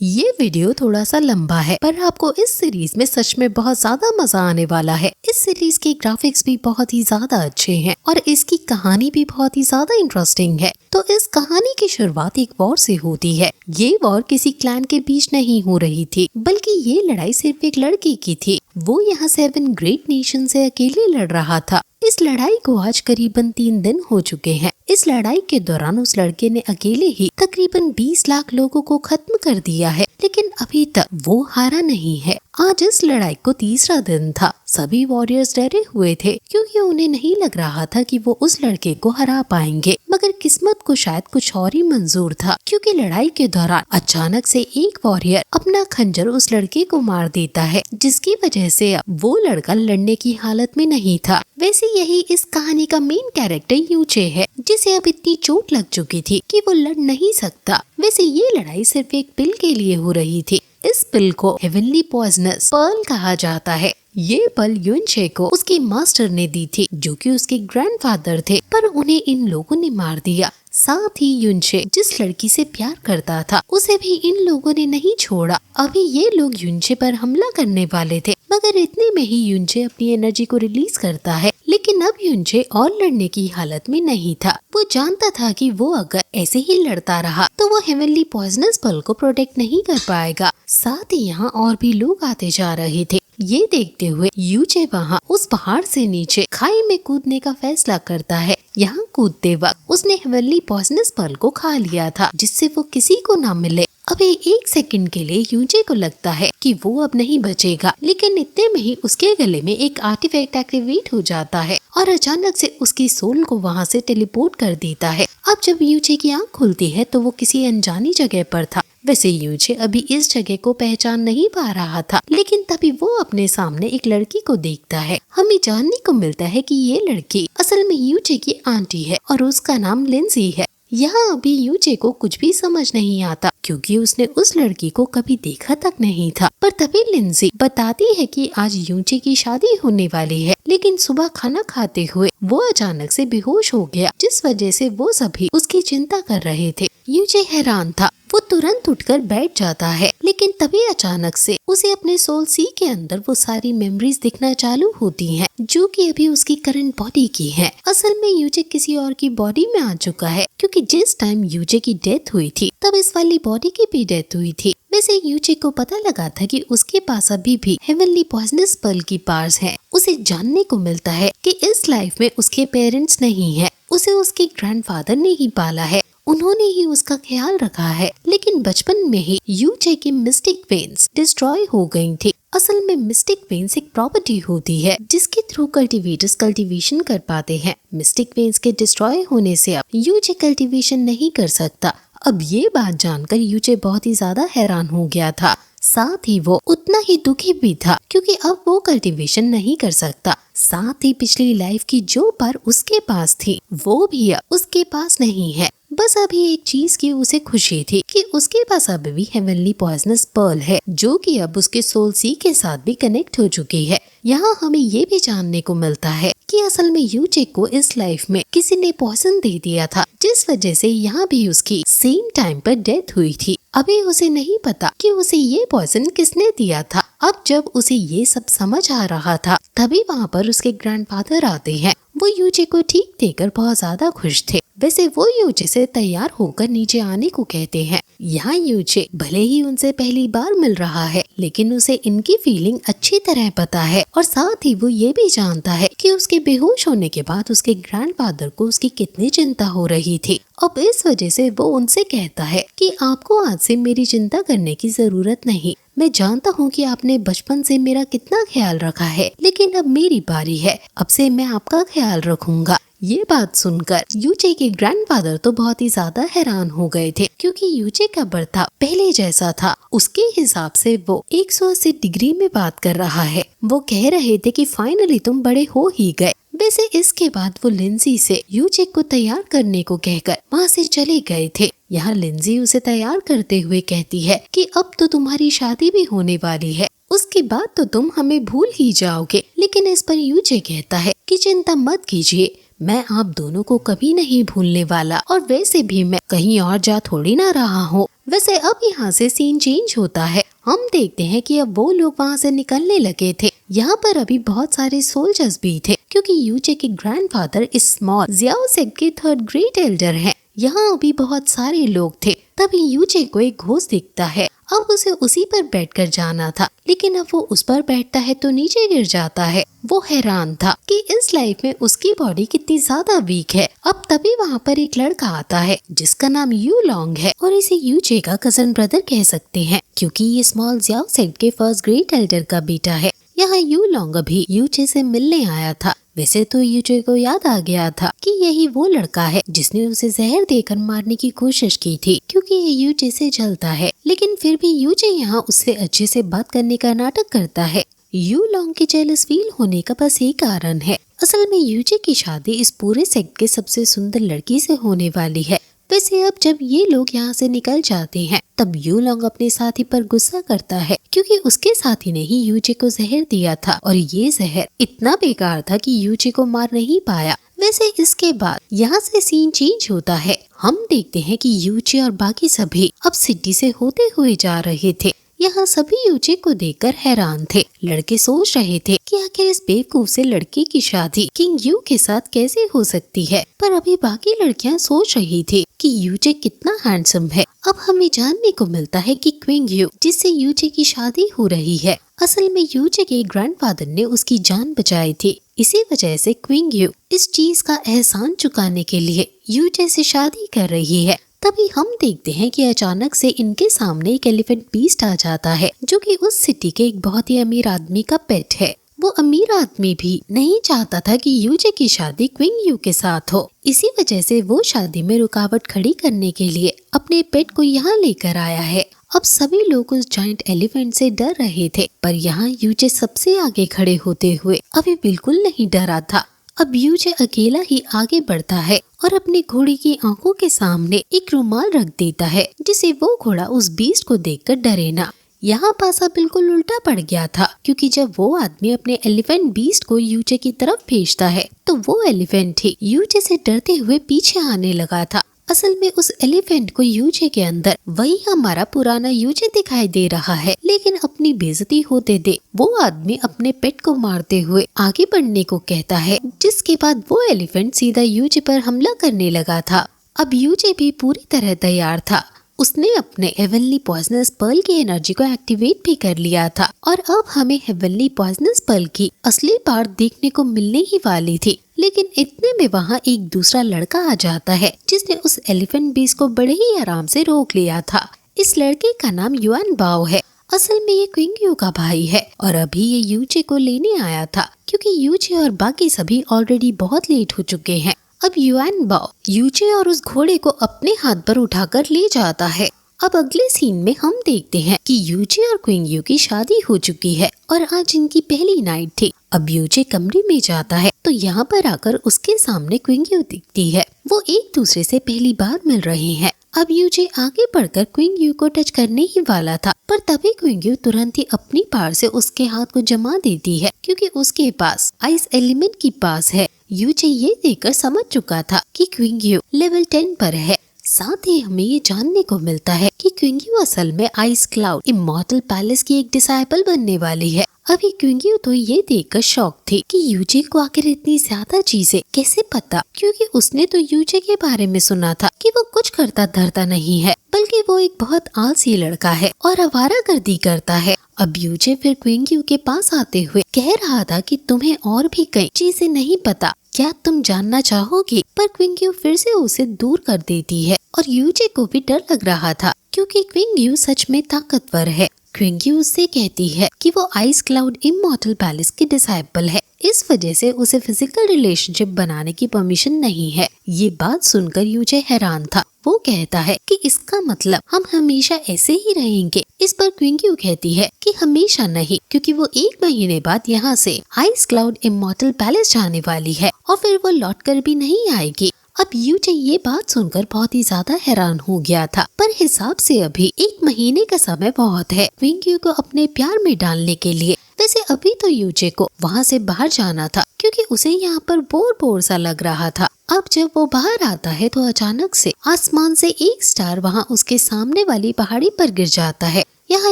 ये वीडियो थोड़ा सा लंबा है पर आपको इस सीरीज में सच में बहुत ज्यादा मजा आने वाला है। इस सीरीज के ग्राफिक्स भी बहुत ही ज्यादा अच्छे हैं और इसकी कहानी भी बहुत ही ज्यादा इंटरेस्टिंग है। तो इस कहानी की शुरुआत एक वॉर से होती है। ये वॉर किसी क्लैन के बीच नहीं हो रही थी, बल्कि ये लड़ाई सिर्फ एक लड़के की थी। वो यहाँ 7 ग्रेट नेशन से अकेले लड़ रहा था। इस लड़ाई को आज करीबन 3 दिन हो चुके हैं। इस लड़ाई के दौरान उस लड़के ने अकेले ही तकरीबन 20 लाख लोगों को खत्म कर दिया है, लेकिन अभी तक वो हारा नहीं है। आज इस लड़ाई को तीसरा दिन था। सभी वॉरियर्स डरे हुए थे क्योंकि उन्हें नहीं लग रहा था कि वो उस लड़के को हरा पाएंगे, मगर किस्मत को शायद कुछ और ही मंजूर था, क्योंकि लड़ाई के दौरान अचानक से एक वॉरियर अपना खंजर उस लड़के को मार देता है, जिसकी वजह से अब वो लड़का लड़ने की हालत में नहीं था। वैसे यही इस कहानी का मेन कैरेक्टर यूचे है, जिसे अब इतनी चोट लग चुकी थी कि वो लड़ नहीं सकता। वैसे ये लड़ाई सिर्फ एक पिल के लिए हो रही थी। इस पिल को हेवनली पॉइजनस पर्ल कहा जाता है। ये पल यूनचे को उसके मास्टर ने दी थी, जो कि उसके ग्रैंडफादर थे, पर उन्हें इन लोगों ने मार दिया। साथ ही यूनचे जिस लड़की से प्यार करता था उसे भी इन लोगों ने नहीं छोड़ा। अभी ये लोग यूनचे पर हमला करने वाले थे, मगर इतने में ही यूनचे अपनी एनर्जी को रिलीज करता है। लेकिन अब यूनचे और लड़ने की हालत में नहीं था। वो जानता था कि वो अगर ऐसे ही लड़ता रहा तो वो हेवनली पॉइजनस पर्ल को प्रोटेक्ट नहीं कर पाएगा। साथ ही यहाँ और भी लोग आते जा रहे थे। ये देखते हुए यूचे वहाँ उस पहाड़ से नीचे खाई में कूदने का फैसला करता है। यहाँ कूदते वक्त उसने हेवनली पॉइजनस पर्ल को खा लिया था, जिससे वो किसी को ना मिले। अभी एक सेकंड के लिए यूचे को लगता है कि वो अब नहीं बचेगा, लेकिन इतने में ही उसके गले में एक आर्टिफैक्ट एक्टिवेट हो जाता है और अचानक से उसकी सोल को वहाँ से टेलीपोर्ट कर देता है। अब जब यूचे की आँख खुलती है तो वो किसी अनजानी जगह पर था। वैसे यूचे अभी इस जगह को पहचान नहीं पा रहा था, लेकिन तभी वो अपने सामने एक लड़की को देखता है। हमें जानने को मिलता है कि ये लड़की असल में यूचे की आंटी है और उसका नाम लिंजी है। यहाँ अभी यूचे को कुछ भी समझ नहीं आता, क्योंकि उसने उस लड़की को कभी देखा तक नहीं था। पर तभी लिंजी बताती है कि आज यूचे की शादी होने वाली है, लेकिन सुबह खाना खाते हुए वो अचानक से बेहोश हो गया, जिस वजह से वो सभी उसकी चिंता कर रहे थे। यूचे हैरान था। वो तुरंत उठकर बैठ जाता है, लेकिन तभी अचानक से उसे अपने सोल सी के अंदर वो सारी मेमोरीज दिखना चालू होती हैं, जो कि अभी उसकी करंट बॉडी की हैं। असल में यूचे किसी और की बॉडी में आ चुका है, क्योंकि जिस टाइम यूचे की डेथ हुई थी तब इस वाली बॉडी की भी डेथ हुई थी। वैसे यूचे को पता लगा था कि उसके पास अभी भी हेवनली पॉइजनस पर्ल की पावर्स हैं। उसे जानने को मिलता है कि इस लाइफ में उसके पेरेंट्स नहीं है, उसे उसके ग्रैंडफादर ने ही पाला है, उन्होंने ही उसका ख्याल रखा है। लेकिन बचपन में ही यूचे की मिस्टिक वेन्स डिस्ट्रॉय हो गई थी। असल में मिस्टिक वेन्स एक प्रॉपर्टी होती है जिसके थ्रू कल्टीवेटर्स कल्टीवेशन कर पाते हैं। मिस्टिक वेन्स के डिस्ट्रॉय होने से अब यूचे कल्टीवेशन नहीं कर सकता। अब ये बात जानकर यूचे बहुत ही ज्यादा हैरान हो गया था। साथ ही वो उतना ही दुखी भी था, क्योंकि अब वो कल्टीवेशन नहीं कर सकता। साथ ही पिछली लाइफ की जो पावर उसके पास थी वो भी अब उसके पास नहीं है। बस अभी एक चीज की उसे खुशी थी कि उसके पास अभी भी हेवनली पॉइजनस पर्ल है, जो कि अब उसके सोल सी के साथ भी कनेक्ट हो चुकी है। यहाँ हमें ये भी जानने को मिलता है कि असल में यूचे को इस लाइफ में किसी ने पॉइजन दे दिया था, जिस वजह से यहाँ भी उसकी सेम टाइम पर डेथ हुई थी। अभी उसे नहीं पता कि उसे ये पॉइजन किसने दिया था। अब जब उसे ये सब समझ आ रहा था, तभी वहाँ पर उसके ग्रैंडफादर आते हैं। वो यूचे को ठीक देखकर बहुत ज्यादा खुश थे। वैसे वो यूचे से तैयार होकर नीचे आने को कहते हैं। यहाँ यूचे भले ही उनसे पहली बार मिल रहा है, लेकिन उसे इनकी फीलिंग अच्छी तरह पता है और साथ ही वो ये भी जानता है कि उसके बेहोश होने के बाद उसके ग्रैंडफादर को उसकी कितनी चिंता हो रही थी। अब इस वजह से वो उनसे कहता है कि आपको आज से मेरी चिंता करने की जरूरत नहीं। मैं जानता हूँ कि आपने बचपन से मेरा कितना ख्याल रखा है, लेकिन अब मेरी बारी है, अब से मैं आपका ख्याल रखूंगा। ये बात सुनकर यूचे के ग्रैंडफादर तो बहुत ही ज्यादा हैरान हो गए थे, क्योंकि यूचे का बर्था पहले जैसा था। उसके हिसाब से वो 180 डिग्री में बात कर रहा है। वो कह रहे थे कि फाइनली तुम बड़े हो ही गए। वैसे इसके बाद वो लिंजी से यूचे को तैयार करने को कहकर वहाँ से चले गए थे। यहाँ लिंजी उसे तैयार करते हुए कहती है कि अब तो तुम्हारी शादी भी होने वाली है, उसके बाद तो तुम हमें भूल ही जाओगे। लेकिन इस पर यूचे कहता है कि चिंता मत कीजिए, मैं आप दोनों को कभी नहीं भूलने वाला, और वैसे भी मैं कहीं और जा थोड़ी ना रहा हूँ। वैसे अब यहाँ से सीन चेंज होता है। हम देखते हैं कि अब वो लोग वहाँ से निकलने लगे थे। यहाँ पर अभी बहुत सारे सोल्जर्स भी थे क्योंकि यूचे के ग्रैंडफादर इस स्मॉल जियाओ सेक्ट के 3rd ग्रेट एल्डर हैं। यहाँ अभी बहुत सारे लोग थे। तभी यूचे को एक घोस्ट दिखता है। अब उसे उसी पर बैठकर जाना था, लेकिन अब वो उस पर बैठता है तो नीचे गिर जाता है। वो हैरान था कि इस लाइफ में उसकी बॉडी कितनी ज्यादा वीक है। अब तभी वहाँ पर एक लड़का आता है जिसका नाम यू लॉन्ग है और इसे यूचे का कजन ब्रदर कह सकते हैं क्योंकि ये स्मॉल जियाओ सेक्ट के 1st ग्रेट एल्डर का बेटा है। यहाँ यू लॉन्ग अभी यूचे से मिलने आया था। वैसे तो यूचे को याद आ गया था कि यही वो लड़का है जिसने उसे जहर देकर मारने की कोशिश की थी क्योंकि ये यूचे से जलता है, लेकिन फिर भी यूचे यहाँ उससे अच्छे से बात करने का नाटक करता है। यू लॉन्ग के जेलस फील होने का बस एक कारण है। असल में यूचे की शादी इस पूरे सेक्ट के सबसे सुंदर लड़की से होने वाली है। वैसे अब जब ये लोग यहाँ से निकल जाते हैं तब यू लॉन्ग अपने साथी पर गुस्सा करता है क्योंकि उसके साथी ने ही यूचे को जहर दिया था और ये जहर इतना बेकार था कि यूचे को मार नहीं पाया। वैसे इसके बाद यहाँ से सीन चेंज होता है। हम देखते हैं कि यूचे और बाकी सभी अब सिटी से होते हुए जा रहे थे। यहाँ सभी यूचे को देखकर हैरान थे। लड़के सोच रहे थे कि आखिर इस बेवकूफ से लड़के की शादी किंग यू के साथ कैसे हो सकती है, पर अभी बाकी लड़कियां सोच रही थी कि यूचे कितना हैंडसम है। अब हमें जानने को मिलता है कि क्विंग यू जिससे यूचे की शादी हो रही है, असल में यूचे के ग्रैंडफादर ने उसकी जान बचाई थी। इसी वजह से क्विंग यू इस चीज का एहसान चुकाने के लिए यूचे से शादी कर रही है। तभी हम देखते हैं कि अचानक से इनके सामने एक एलिफेंट बीस्ट आ जाता है जो कि उस सिटी के एक बहुत ही अमीर आदमी का पेट है। वो अमीर आदमी भी नहीं चाहता था कि यूचे की शादी क्विंग यू के साथ हो। इसी वजह से वो शादी में रुकावट खड़ी करने के लिए अपने पेट को यहाँ लेकर आया है। अब सभी लोग उस जायंट एलिफेंट से डर रहे थे, पर यहाँ यूचे सबसे आगे खड़े होते हुए अभी बिल्कुल नहीं डरा था। अब यूचे अकेला ही आगे बढ़ता है और अपने घोड़े की आंखों के सामने एक रुमाल रख देता है जिसे वो घोड़ा उस बीस्ट को देखकर डरे ना। यहाँ पासा बिल्कुल उल्टा पड़ गया था क्योंकि जब वो आदमी अपने एलिफेंट बीस्ट को यूचे की तरफ भेजता है तो वो एलिफेंट ही यूचे से डरते हुए पीछे आने लगा था। असल में उस एलिफेंट को यूचे के अंदर वही हमारा पुराना यूचे दिखाई दे रहा है, लेकिन अपनी बेइज्जती होते दे वो आदमी अपने पेट को मारते हुए आगे बढ़ने को कहता है, जिसके बाद वो एलिफेंट सीधा यूचे पर हमला करने लगा था। अब यूचे भी पूरी तरह तैयार था। उसने अपने हेवनली पॉइजनस पर्ल की एनर्जी को एक्टिवेट भी कर लिया था और अब हमें हेवनली पॉइजनस पर्ल की असली पार्ट देखने को मिलने ही वाली थी। लेकिन इतने में वहाँ एक दूसरा लड़का आ जाता है जिसने उस एलिफेंट बीस्ट को बड़े ही आराम से रोक लिया था। इस लड़के का नाम युआन बाओ है। असल में ये क्विंग यू का भाई है और अभी ये यूचे को लेने आया था क्योंकि यूचे और बाकी सभी ऑलरेडी बहुत लेट हो चुके हैं। अब युआन बाओ यूचे और उस घोड़े को अपने हाथ पर उठाकर ले जाता है। अब अगले सीन में हम देखते हैं कि यूचे और क्विंग यू की शादी हो चुकी है और आज इनकी पहली नाइट थी। अब यूचे कमरे में जाता है तो यहाँ पर आकर उसके सामने क्विंग यू दिखती है। वो एक दूसरे से पहली बार मिल रहे हैं। अब यूचे आगे बढ़कर क्विंग यू को टच करने ही वाला था, पर तभी क्विंग यू तुरंत ही अपनी पार से उसके हाथ को जमा देती है क्योंकि उसके पास आइस एलिमेंट की पास है। यूचे ये देखकर समझ चुका था कि क्विंग यू लेवल 10 पर है। साथ ही हमें ये जानने को मिलता है कि क्विंग यू असल में आइस क्लाउड इमॉर्टल पैलेस की एक डिसाइपल बनने वाली है। अभी क्विंग यू तो ये देखकर शॉक थी कि यूचे को आखिर इतनी ज्यादा चीजें कैसे पता, क्योंकि उसने तो यूचे के बारे में सुना था कि वो कुछ करता धरता नहीं है, बल्कि वो एक बहुत आलसी लड़का है और आवारागर्दी करता है। अब यूचे फिर क्विंग यू के पास आते हुए कह रहा था कि तुम्हें और भी कई चीजें नहीं पता, क्या तुम जानना चाहोगे? पर क्विंग यू फिर से उसे दूर कर देती है और यूचे को भी डर लग रहा था क्योंकि क्विंग यू सच में ताकतवर है। क्विंग यू उससे कहती है कि वो आइस क्लाउड इमॉर्टल पैलेस की डिसाइपल है, इस वजह से उसे फिजिकल रिलेशनशिप बनाने की परमिशन नहीं है। ये बात सुनकर यूचे हैरान था। वो कहता है कि इसका मतलब हम हमेशा ऐसे ही रहेंगे। इस पर क्विंग यू कहती है कि हमेशा नहीं, क्योंकि वो 1 महीने बाद यहाँ से आइस क्लाउड इमॉर्टल पैलेस जाने वाली है और फिर वो लौट कर भी नहीं आएगी। अब यूचे ये बात सुनकर बहुत ही ज्यादा हैरान हो गया था, पर हिसाब से अभी 1 महीने का समय बहुत है क्विंग यू को अपने प्यार में डालने के लिए। वैसे अभी तो यूचे को वहाँ से बाहर जाना था क्योंकि उसे यहाँ पर बोर बोर सा लग रहा था। अब जब वो बाहर आता है तो अचानक से आसमान से एक स्टार वहाँ उसके सामने वाली पहाड़ी पर गिर जाता है। यहाँ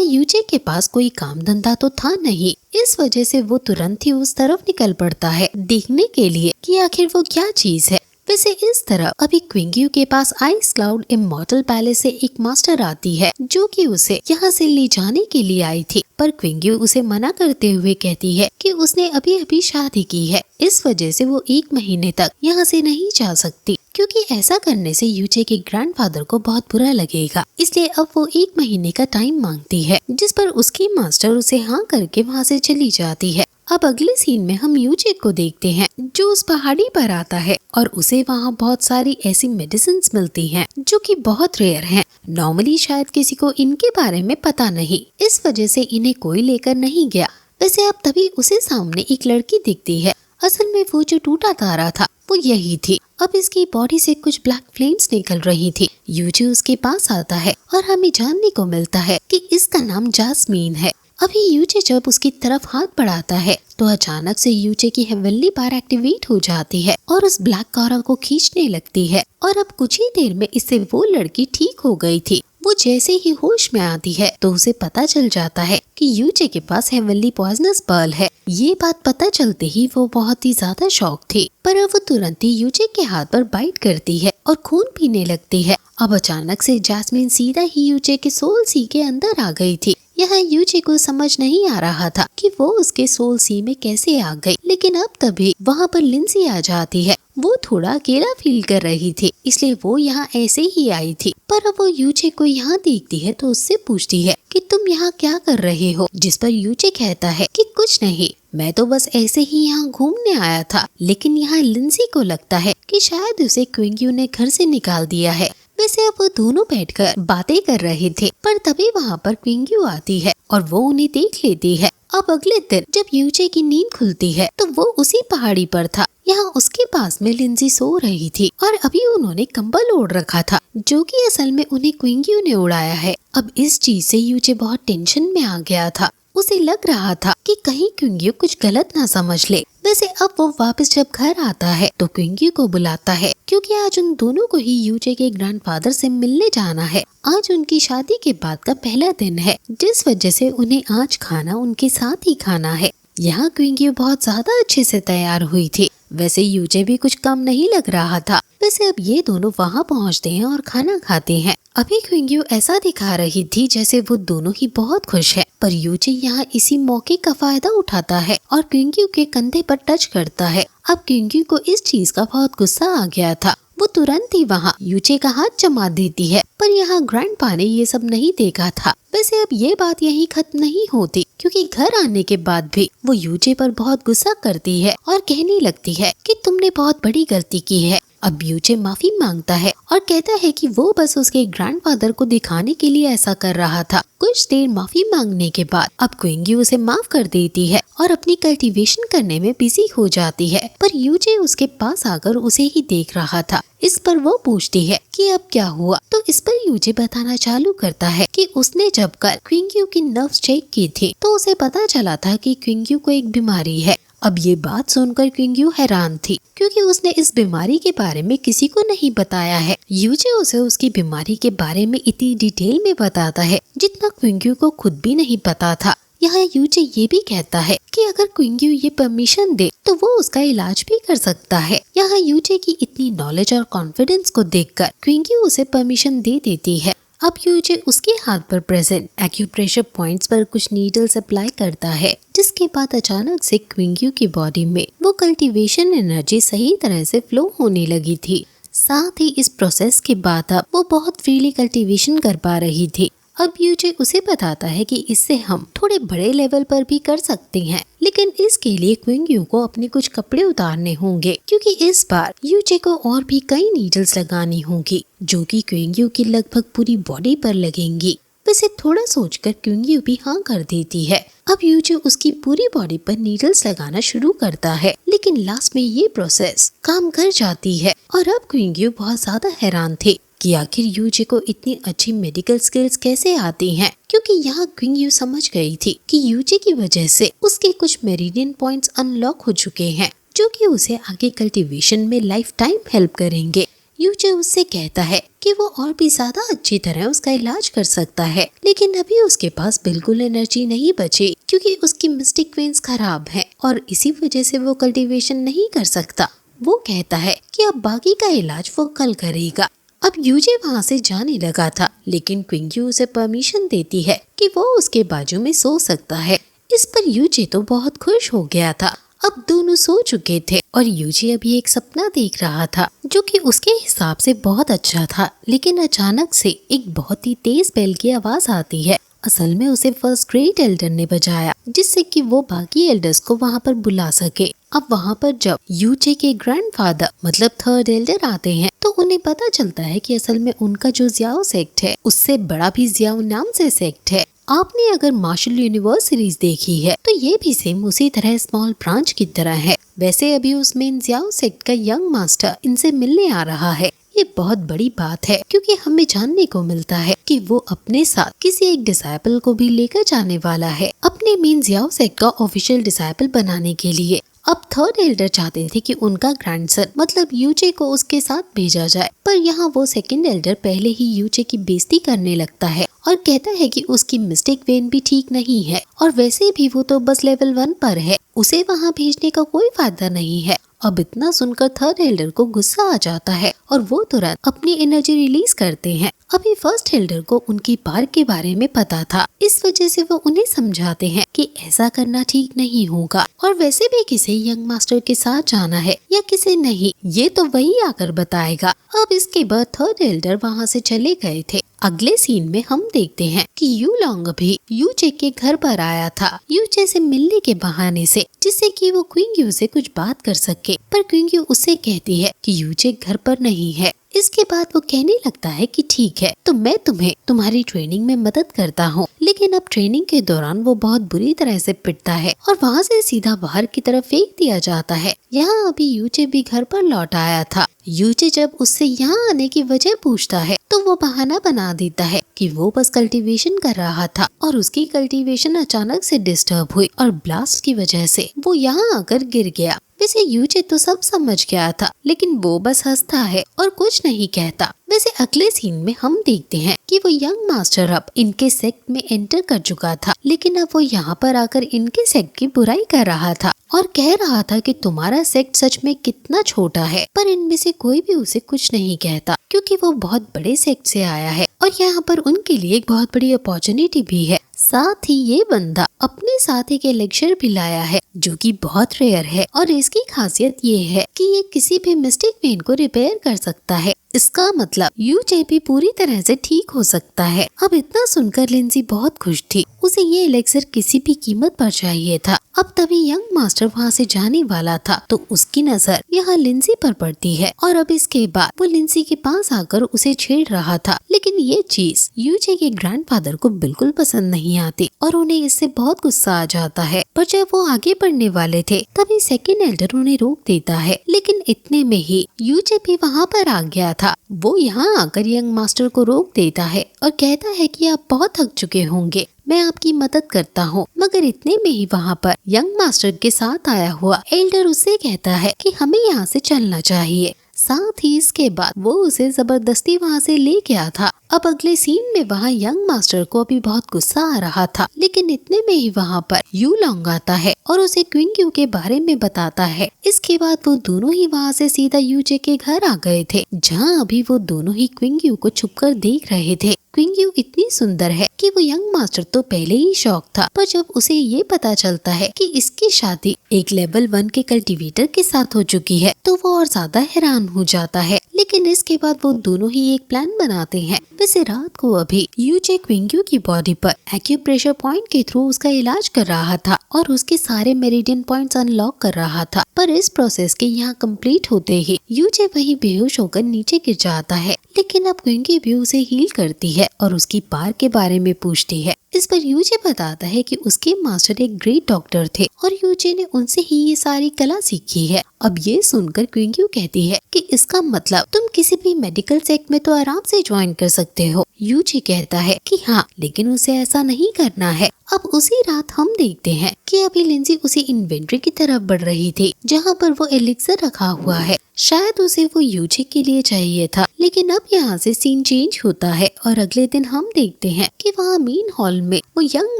यूजे के पास कोई काम धंधा तो था नहीं, इस वजह से वो तुरंत ही उस तरफ निकल पड़ता है देखने के लिए कि आखिर वो क्या चीज है। वैसे इस तरह अभी क्विंग्यू के पास आइस क्लाउड इमॉर्टल पैलेस से एक मास्टर आती है जो कि उसे यहाँ से ले जाने के लिए आई थी, पर क्विंग्यू उसे मना करते हुए कहती है कि उसने अभी अभी शादी की है, इस वजह से वो 1 महीने तक यहाँ से नहीं जा सकती, क्योंकि ऐसा करने से यूचे के ग्रैंडफादर को बहुत बुरा लगेगा। इसलिए अब वो 1 महीने का टाइम मांगती है, जिस पर उसकी मास्टर उसे हाँ करके वहाँ से चली जाती है। अब अगले सीन में हम यूचे को देखते हैं जो उस पहाड़ी पर आता है और उसे वहाँ बहुत सारी ऐसी मेडिसिन मिलती हैं जो कि बहुत रेयर हैं। नॉर्मली शायद किसी को इनके बारे में पता नहीं, इस वजह से इन्हें कोई लेकर नहीं गया। वैसे अब तभी उसे सामने एक लड़की दिखती है। असल में वो जो टूटा तारा था वो यही थी। अब इसकी बॉडी से कुछ ब्लैक फ्लेम्स निकल रही थी। यूचे उसके पास आता है और हमें जानने को मिलता है कि इसका नाम जास्मीन है। अभी यूचे जब उसकी तरफ हाथ बढ़ाता है तो अचानक से यूचे की हेवनली पावर एक्टिवेट हो जाती है और उस ब्लैक कॉरा को खींचने लगती है। और अब कुछ ही देर में इससे वो लड़की ठीक हो गई थी। वो जैसे ही होश में आती है तो उसे पता चल जाता है कि यूचे के पास हेवनली पॉइजनस पर्ल है। ये बात पता चलते ही वो बहुत ही ज्यादा शॉक थी, पर अब वो तुरंत ही यूचे के हाथ पर बाइट करती है और खून पीने लगती है। अब अचानक से जैस्मिन सीधा ही यूचे के सोल सी के अंदर आ गई थी। यहाँ यूचे को समझ नहीं आ रहा था कि वो उसके सोल सी में कैसे आ गई, लेकिन अब तभी वहाँ पर लिंसी आ जाती है। वो थोड़ा अकेला फील कर रही थी, इसलिए वो यहाँ ऐसे ही आई थी। पर अब वो यूचे को यहाँ देखती है तो उससे पूछती है कि तुम यहाँ क्या कर रहे हो, जिस पर यूचे कहता है कि कुछ नहीं, मैं तो बस ऐसे ही यहाँ घूमने आया था। लेकिन यहाँ लिंसी को लगता है कि शायद उसे क्विंग्यू ने घर से निकाल दिया है। वैसे अब वो दोनों बैठकर बातें कर रहे थे, पर तभी वहाँ पर क्विंग्यू आती है और वो उन्हें देख लेती है। अब अगले दिन जब यूचे की नींद खुलती है तो वो उसी पहाड़ी पर था। यहाँ उसके पास में लिंजी सो रही थी और अभी उन्होंने कंबल ओढ़ रखा था जो कि असल में उन्हें क्विंग्यू ने उड़ाया है। अब इस चीज से यूचे बहुत टेंशन में आ गया था। उसे लग रहा था कि कहीं क्विंग्यू कुछ गलत ना समझ ले। वैसे अब वो वापस जब घर आता है तो क्विंग्यू को बुलाता है, क्योंकि आज उन दोनों को ही यूचे के ग्रैंडफादर से मिलने जाना है। आज उनकी शादी के बाद का पहला दिन है, जिस वजह से उन्हें आज खाना उनके साथ ही खाना है। यहाँ क्विंग्यू बहुत ज्यादा अच्छे से तैयार हुई थी। वैसे यूचे भी कुछ कम नहीं लग रहा था। वैसे अब ये दोनों वहाँ पहुँचते हैं और खाना खाते हैं। अभी क्विंग्यू ऐसा दिखा रही थी जैसे वो दोनों ही बहुत खुश है, पर यूचे यहाँ इसी मौके का फायदा उठाता है और क्विंग्यू के कंधे पर टच करता है। अब क्विंग्यू को इस चीज का बहुत गुस्सा आ गया था। वो तुरंत ही वहाँ यूचे का हाथ जमा देती है, पर यहाँ ग्रैंडपा ने ये सब नहीं देखा था। वैसे अब ये बात यहीं खत्म नहीं होती, क्योंकि घर आने के बाद भी वो यूचे पर बहुत गुस्सा करती है और कहने लगती है कि तुमने बहुत बड़ी गलती की है। अब यूचे माफी मांगता है और कहता है कि वो बस उसके ग्रैंडफादर को दिखाने के लिए ऐसा कर रहा था। कुछ देर माफी मांगने के बाद अब क्विंग्यू उसे माफ कर देती है और अपनी कल्टीवेशन करने में बिजी हो जाती है, पर यूचे उसके पास आकर उसे ही देख रहा था। इस पर वो पूछती है कि अब क्या हुआ, तो इस पर यूचे बताना चालू करता है कि उसने जब कल क्विंग्यू की नर्व्स चेक की थी तो उसे पता चला था कि क्विंग्यू को एक बीमारी है। अब ये बात सुनकर क्विंग्यू हैरान थी, क्योंकि उसने इस बीमारी के बारे में किसी को नहीं बताया है। यूचे उसे उसकी बीमारी के बारे में इतनी डिटेल में बताता है जितना क्विंग्यू को खुद भी नहीं पता था। यहाँ यूचे ये भी कहता है कि अगर क्विंग्यू ये परमिशन दे तो वो उसका इलाज भी कर सकता है। यहाँ यूचे की इतनी नॉलेज और कॉन्फिडेंस को देखकर क्विंग्यू उसे परमिशन दे देती है। अब यूचे उसके हाथ पर प्रेजेंट एक्यूप्रेशर पॉइंट्स पर कुछ नीडल्स अप्लाई करता है, जिसके बाद अचानक से क्विंग्यू की बॉडी में वो कल्टीवेशन एनर्जी सही तरह से फ्लो होने लगी थी। साथ ही इस प्रोसेस के बाद अब वो बहुत फ्रीली कल्टीवेशन कर पा रही थी। अब यूचे उसे बताता है कि इससे हम थोड़े बड़े लेवल पर भी कर सकते हैं, लेकिन इसके लिए क्विंग्यू को अपने कुछ कपड़े उतारने होंगे, क्योंकि इस बार यूचे को और भी कई नीडल्स लगानी होंगी जो कि क्विंग्यू की लगभग पूरी बॉडी पर लगेंगी। वैसे थोड़ा सोचकर क्विंग्यू भी हाँ कर देती है। अब यूचे उसकी पूरी बॉडी पर नीडल्स लगाना शुरू करता है, लेकिन लास्ट में ये प्रोसेस काम कर जाती है और अब क्विंग्यू बहुत ज्यादा हैरान थे कि आखिर यूचे को इतनी अच्छी मेडिकल स्किल्स कैसे आती हैं, क्योंकि यहाँ क्विंग्यू समझ गई थी कि यूचे की वजह से उसके कुछ मेरिडियन पॉइंट्स अनलॉक हो चुके हैं। जो कि उसे आगे कल्टीवेशन में लाइफ टाइम हेल्प करेंगे। यूचे उससे कहता है कि वो और भी ज्यादा अच्छी तरह उसका इलाज कर सकता है, लेकिन अभी उसके पास बिल्कुल एनर्जी नहीं बची क्योंकि उसकी मिस्टिक वेन्स खराब हैं और इसी वजह से वो कल्टीवेशन नहीं कर सकता। वो कहता है कि अब बाकी का इलाज वो कल करेगा। अब यूजे वहाँ से जाने लगा था, लेकिन क्विंग्यू उसे परमिशन देती है कि वो उसके बाजू में सो सकता है। इस पर यूजे तो बहुत खुश हो गया था। अब दोनों सो चुके थे और यूजी अभी एक सपना देख रहा था जो कि उसके हिसाब से बहुत अच्छा था, लेकिन अचानक से एक बहुत ही तेज बेल की आवाज आती है। असल में उसे फर्स्ट ग्रेड एल्डर ने बजाया जिससे कि वो बाकी एल्डर्स को वहाँ पर बुला सके। अब वहाँ पर जब यूचे के ग्रैंडफादर मतलब थर्ड एल्डर आते हैं तो उन्हें पता चलता है कि असल में उनका जो जियाओ सेक्ट है उससे बड़ा भी जियाओ नाम से सेक्ट है। आपने अगर मार्शल यूनिवर्स सीरीज देखी है तो ये भी सेम उसी तरह स्मॉल ब्रांच की तरह है। वैसे अभी उस मेन जियाओ सेक्ट का यंग मास्टर इनसे मिलने आ रहा है। ये बहुत बड़ी बात है क्योंकि हमें जानने को मिलता है कि वो अपने साथ किसी एक डिसाइपल को भी लेकर जाने वाला है अपने मेन जियाओ सेक्ट का ऑफिशियल डिसाइपल बनाने के लिए। अब थर्ड एल्डर चाहते थे कि उनका ग्रैंडसन मतलब यूचे को उसके साथ भेजा जाए, पर यहाँ वो सेकंड एल्डर पहले ही यूचे की बेइज्जती करने लगता है और कहता है कि उसकी मिस्टेक वेन भी ठीक नहीं है और वैसे भी वो तो बस लेवल 1 पर है, उसे वहाँ भेजने का कोई फायदा नहीं है। अब इतना सुनकर थर्ड एल्डर को गुस्सा आ जाता है और वो तुरंत अपनी एनर्जी रिलीज करते हैं। अभी फर्स्ट एल्डर को उनकी पार के बारे में पता था, इस वजह से वो उन्हें समझाते हैं कि ऐसा करना ठीक नहीं होगा और वैसे भी किसी यंग मास्टर के साथ जाना है या किसे नहीं ये तो वही आकर बताएगा। अब इसके बाद थर्ड एल्डर वहाँ से चले गए थे। अगले सीन में हम देखते हैं कि यू लॉन्ग भी यूचे के घर पर आया था यूचे से मिलने के बहाने से, जिससे कि वो क्विंग्यू से कुछ बात कर सके, पर क्विंग्यू उससे कहती है कि यूचे घर पर नहीं है। इसके बाद वो कहने लगता है कि ठीक है तो मैं तुम्हें तुम्हारी ट्रेनिंग में मदद करता हूँ, लेकिन अब ट्रेनिंग के दौरान वो बहुत बुरी तरह से पिटता है और वहाँ से सीधा बाहर की तरफ फेंक दिया जाता है। यहाँ अभी यूचे भी घर पर लौट आया था। यूचे जब उससे यहाँ आने की वजह पूछता है तो वो बहाना बना देता है कि वो बस कल्टीवेशन कर रहा था और उसकी कल्टीवेशन अचानक से डिस्टर्ब हुई और ब्लास्ट की वजह से वो यहाँ आकर गिर गया। वैसे यूचे तो सब समझ गया था, लेकिन वो बस हंसता है और कुछ नहीं कहता। वैसे अगले सीन में हम देखते हैं कि वो यंग मास्टर अब इनके सेक्ट में एंटर कर चुका था, लेकिन अब वो यहाँ पर आकर इनके सेक्ट की बुराई कर रहा था और कह रहा था कि तुम्हारा सेक्ट सच में कितना छोटा है, पर इनमें से कोई भी उसे कुछ नहीं कहता क्योंकि वो बहुत बड़े सेक्ट से आया है और यहाँ पर उनके लिए एक बहुत बड़ी अपॉर्चुनिटी भी है। साथ ही ये बंदा अपने साथ एक एलेक्सर भी लाया है जो कि बहुत रेयर है और इसकी खासियत ये है कि ये किसी भी मिस्टेक वेन को रिपेयर कर सकता है। इसका मतलब यूचे भी पूरी तरह से ठीक हो सकता है। अब इतना सुनकर लिंजी बहुत खुश थी, उसे ये एलेक्सर किसी भी कीमत पर चाहिए था। अब तभी यंग मास्टर वहाँ से जाने वाला था तो उसकी नजर यहाँ लिंजी पर पड़ती है और अब इसके बाद वो लिंजी के पास आकर उसे छेड़ रहा था, लेकिन ये चीज यूचे के ग्रैंडफादर को बिल्कुल पसंद नहीं आती और उन्हें इससे बहुत गुस्सा आ जाता है। पर जब वो आगे बढ़ने वाले थे तभी सेकंड एल्डर उन्हें रोक देता है, लेकिन इतने में ही यूचे भी वहाँ पर आ गया था। वो यहाँ आकर यंग मास्टर को रोक देता है और कहता है कि आप बहुत थक चुके होंगे, मैं आपकी मदद करता हूँ। मगर इतने में ही वहाँ पर यंग मास्टर के साथ आया हुआ एल्डर उससे कहता है कि हमें यहाँ से चलना चाहिए। साथ ही इसके बाद वो उसे जबरदस्ती वहाँ से ले गया था। अब अगले सीन में वहाँ यंग मास्टर को अभी बहुत गुस्सा आ रहा था, लेकिन इतने में ही वहाँ पर यू लॉन्ग आता है और उसे क्विंग्यू के बारे में बताता है। इसके बाद वो दोनों ही वहाँ से सीधा यूचे के घर आ गए थे, जहाँ अभी वो दोनों ही क्विंग्यू को छुपकर देख रहे थे। क्विंग्यू इतनी सुंदर है कि वो यंग मास्टर तो पहले ही शौक था, पर जब उसे ये पता चलता है कि इसकी शादी एक लेवल 1 के कल्टीवेटर के साथ हो चुकी है तो वो और ज्यादा हैरान हो जाता है। लेकिन इसके बाद वो दोनों ही एक प्लान बनाते हैं। वैसे रात को अभी यूचे क्विंग्यू की बॉडी पर एक्यूप्रेशर पॉइंट के थ्रू उसका इलाज कर रहा था और उसके सारे मेरिडियन पॉइंट्स अनलॉक कर रहा था, पर इस प्रोसेस के यहाँ कंप्लीट होते ही यूचे वही बेहोश होकर नीचे गिर जाता है। लेकिन अब क्विंग्यू भी उसे हील करती है और उसकी पार के बारे में पूछती है। इस पर यूचे बताता है कि उसके मास्टर एक ग्रेट डॉक्टर थे और यूचे ने उनसे ही ये सारी कला सीखी है। अब ये सुनकर क्विंग्यू कहती है कि इसका मतलब तुम किसी भी मेडिकल सेक्ट में तो आराम से ज्वाइन कर सकते हो। यूजी कहता है कि हाँ, लेकिन उसे ऐसा नहीं करना है। अब उसी रात हम देखते हैं कि अभी लिंजी उसी इन्वेंट्री की तरफ बढ़ रही थी जहाँ पर वो एलिक्सर रखा हुआ है। शायद उसे वो यूजी के लिए चाहिए था, लेकिन अब यहाँ से सीन चेंज होता है और अगले दिन हम देखते हैं कि वहाँ मेन हॉल में वो यंग